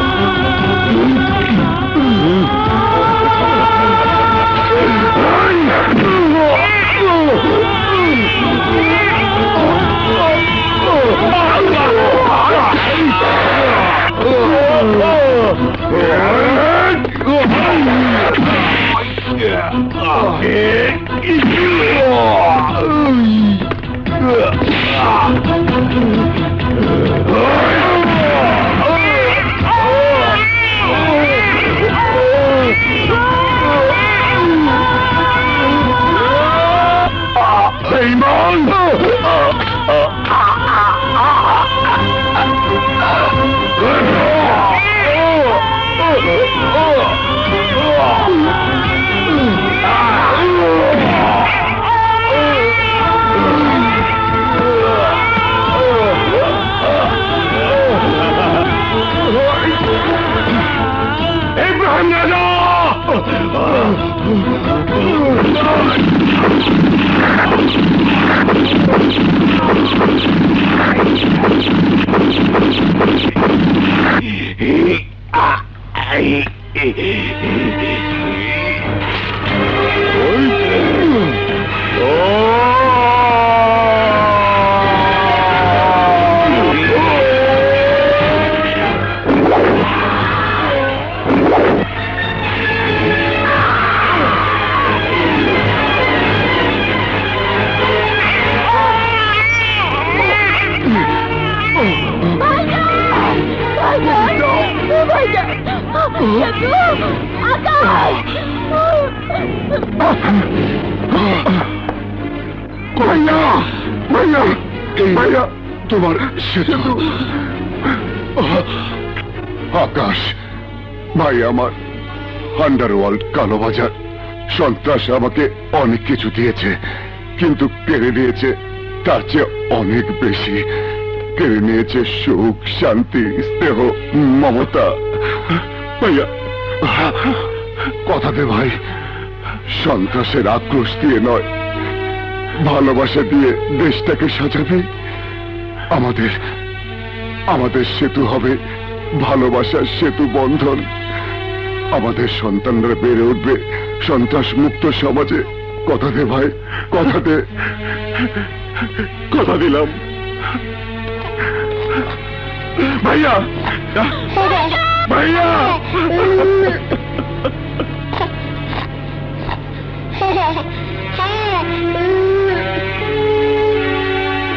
তোমার সেতু আকাশ ভাই, আমার আন্ডারওয়ার্ল্ড কালোবাজার সন্ত্রাস আমাকে অনেক কিছু দিয়েছে, কিন্তু কেড়ে নিয়েছে তার চেয়ে অনেক বেশি। কেড়ে নিয়েছে সুখ, শান্তি, স্নেহ, মমতা। ভাইয়া কথা দে ভাই, সন্ত্রাসের আক্রোশ দিয়ে নয়, ভালোবাসা দিয়ে দেশটাকে সাজাবে। আমাদের সেতু হবে ভালোবাসার সেতু বন্ধন। আমাদের সন্তানরা বেড়ে উঠবে সন্ত্রাস মুক্ত সমাজে। কথা দে ভাই, কথা দে। কথা দিলাম ভাইয়া। ভাইয়া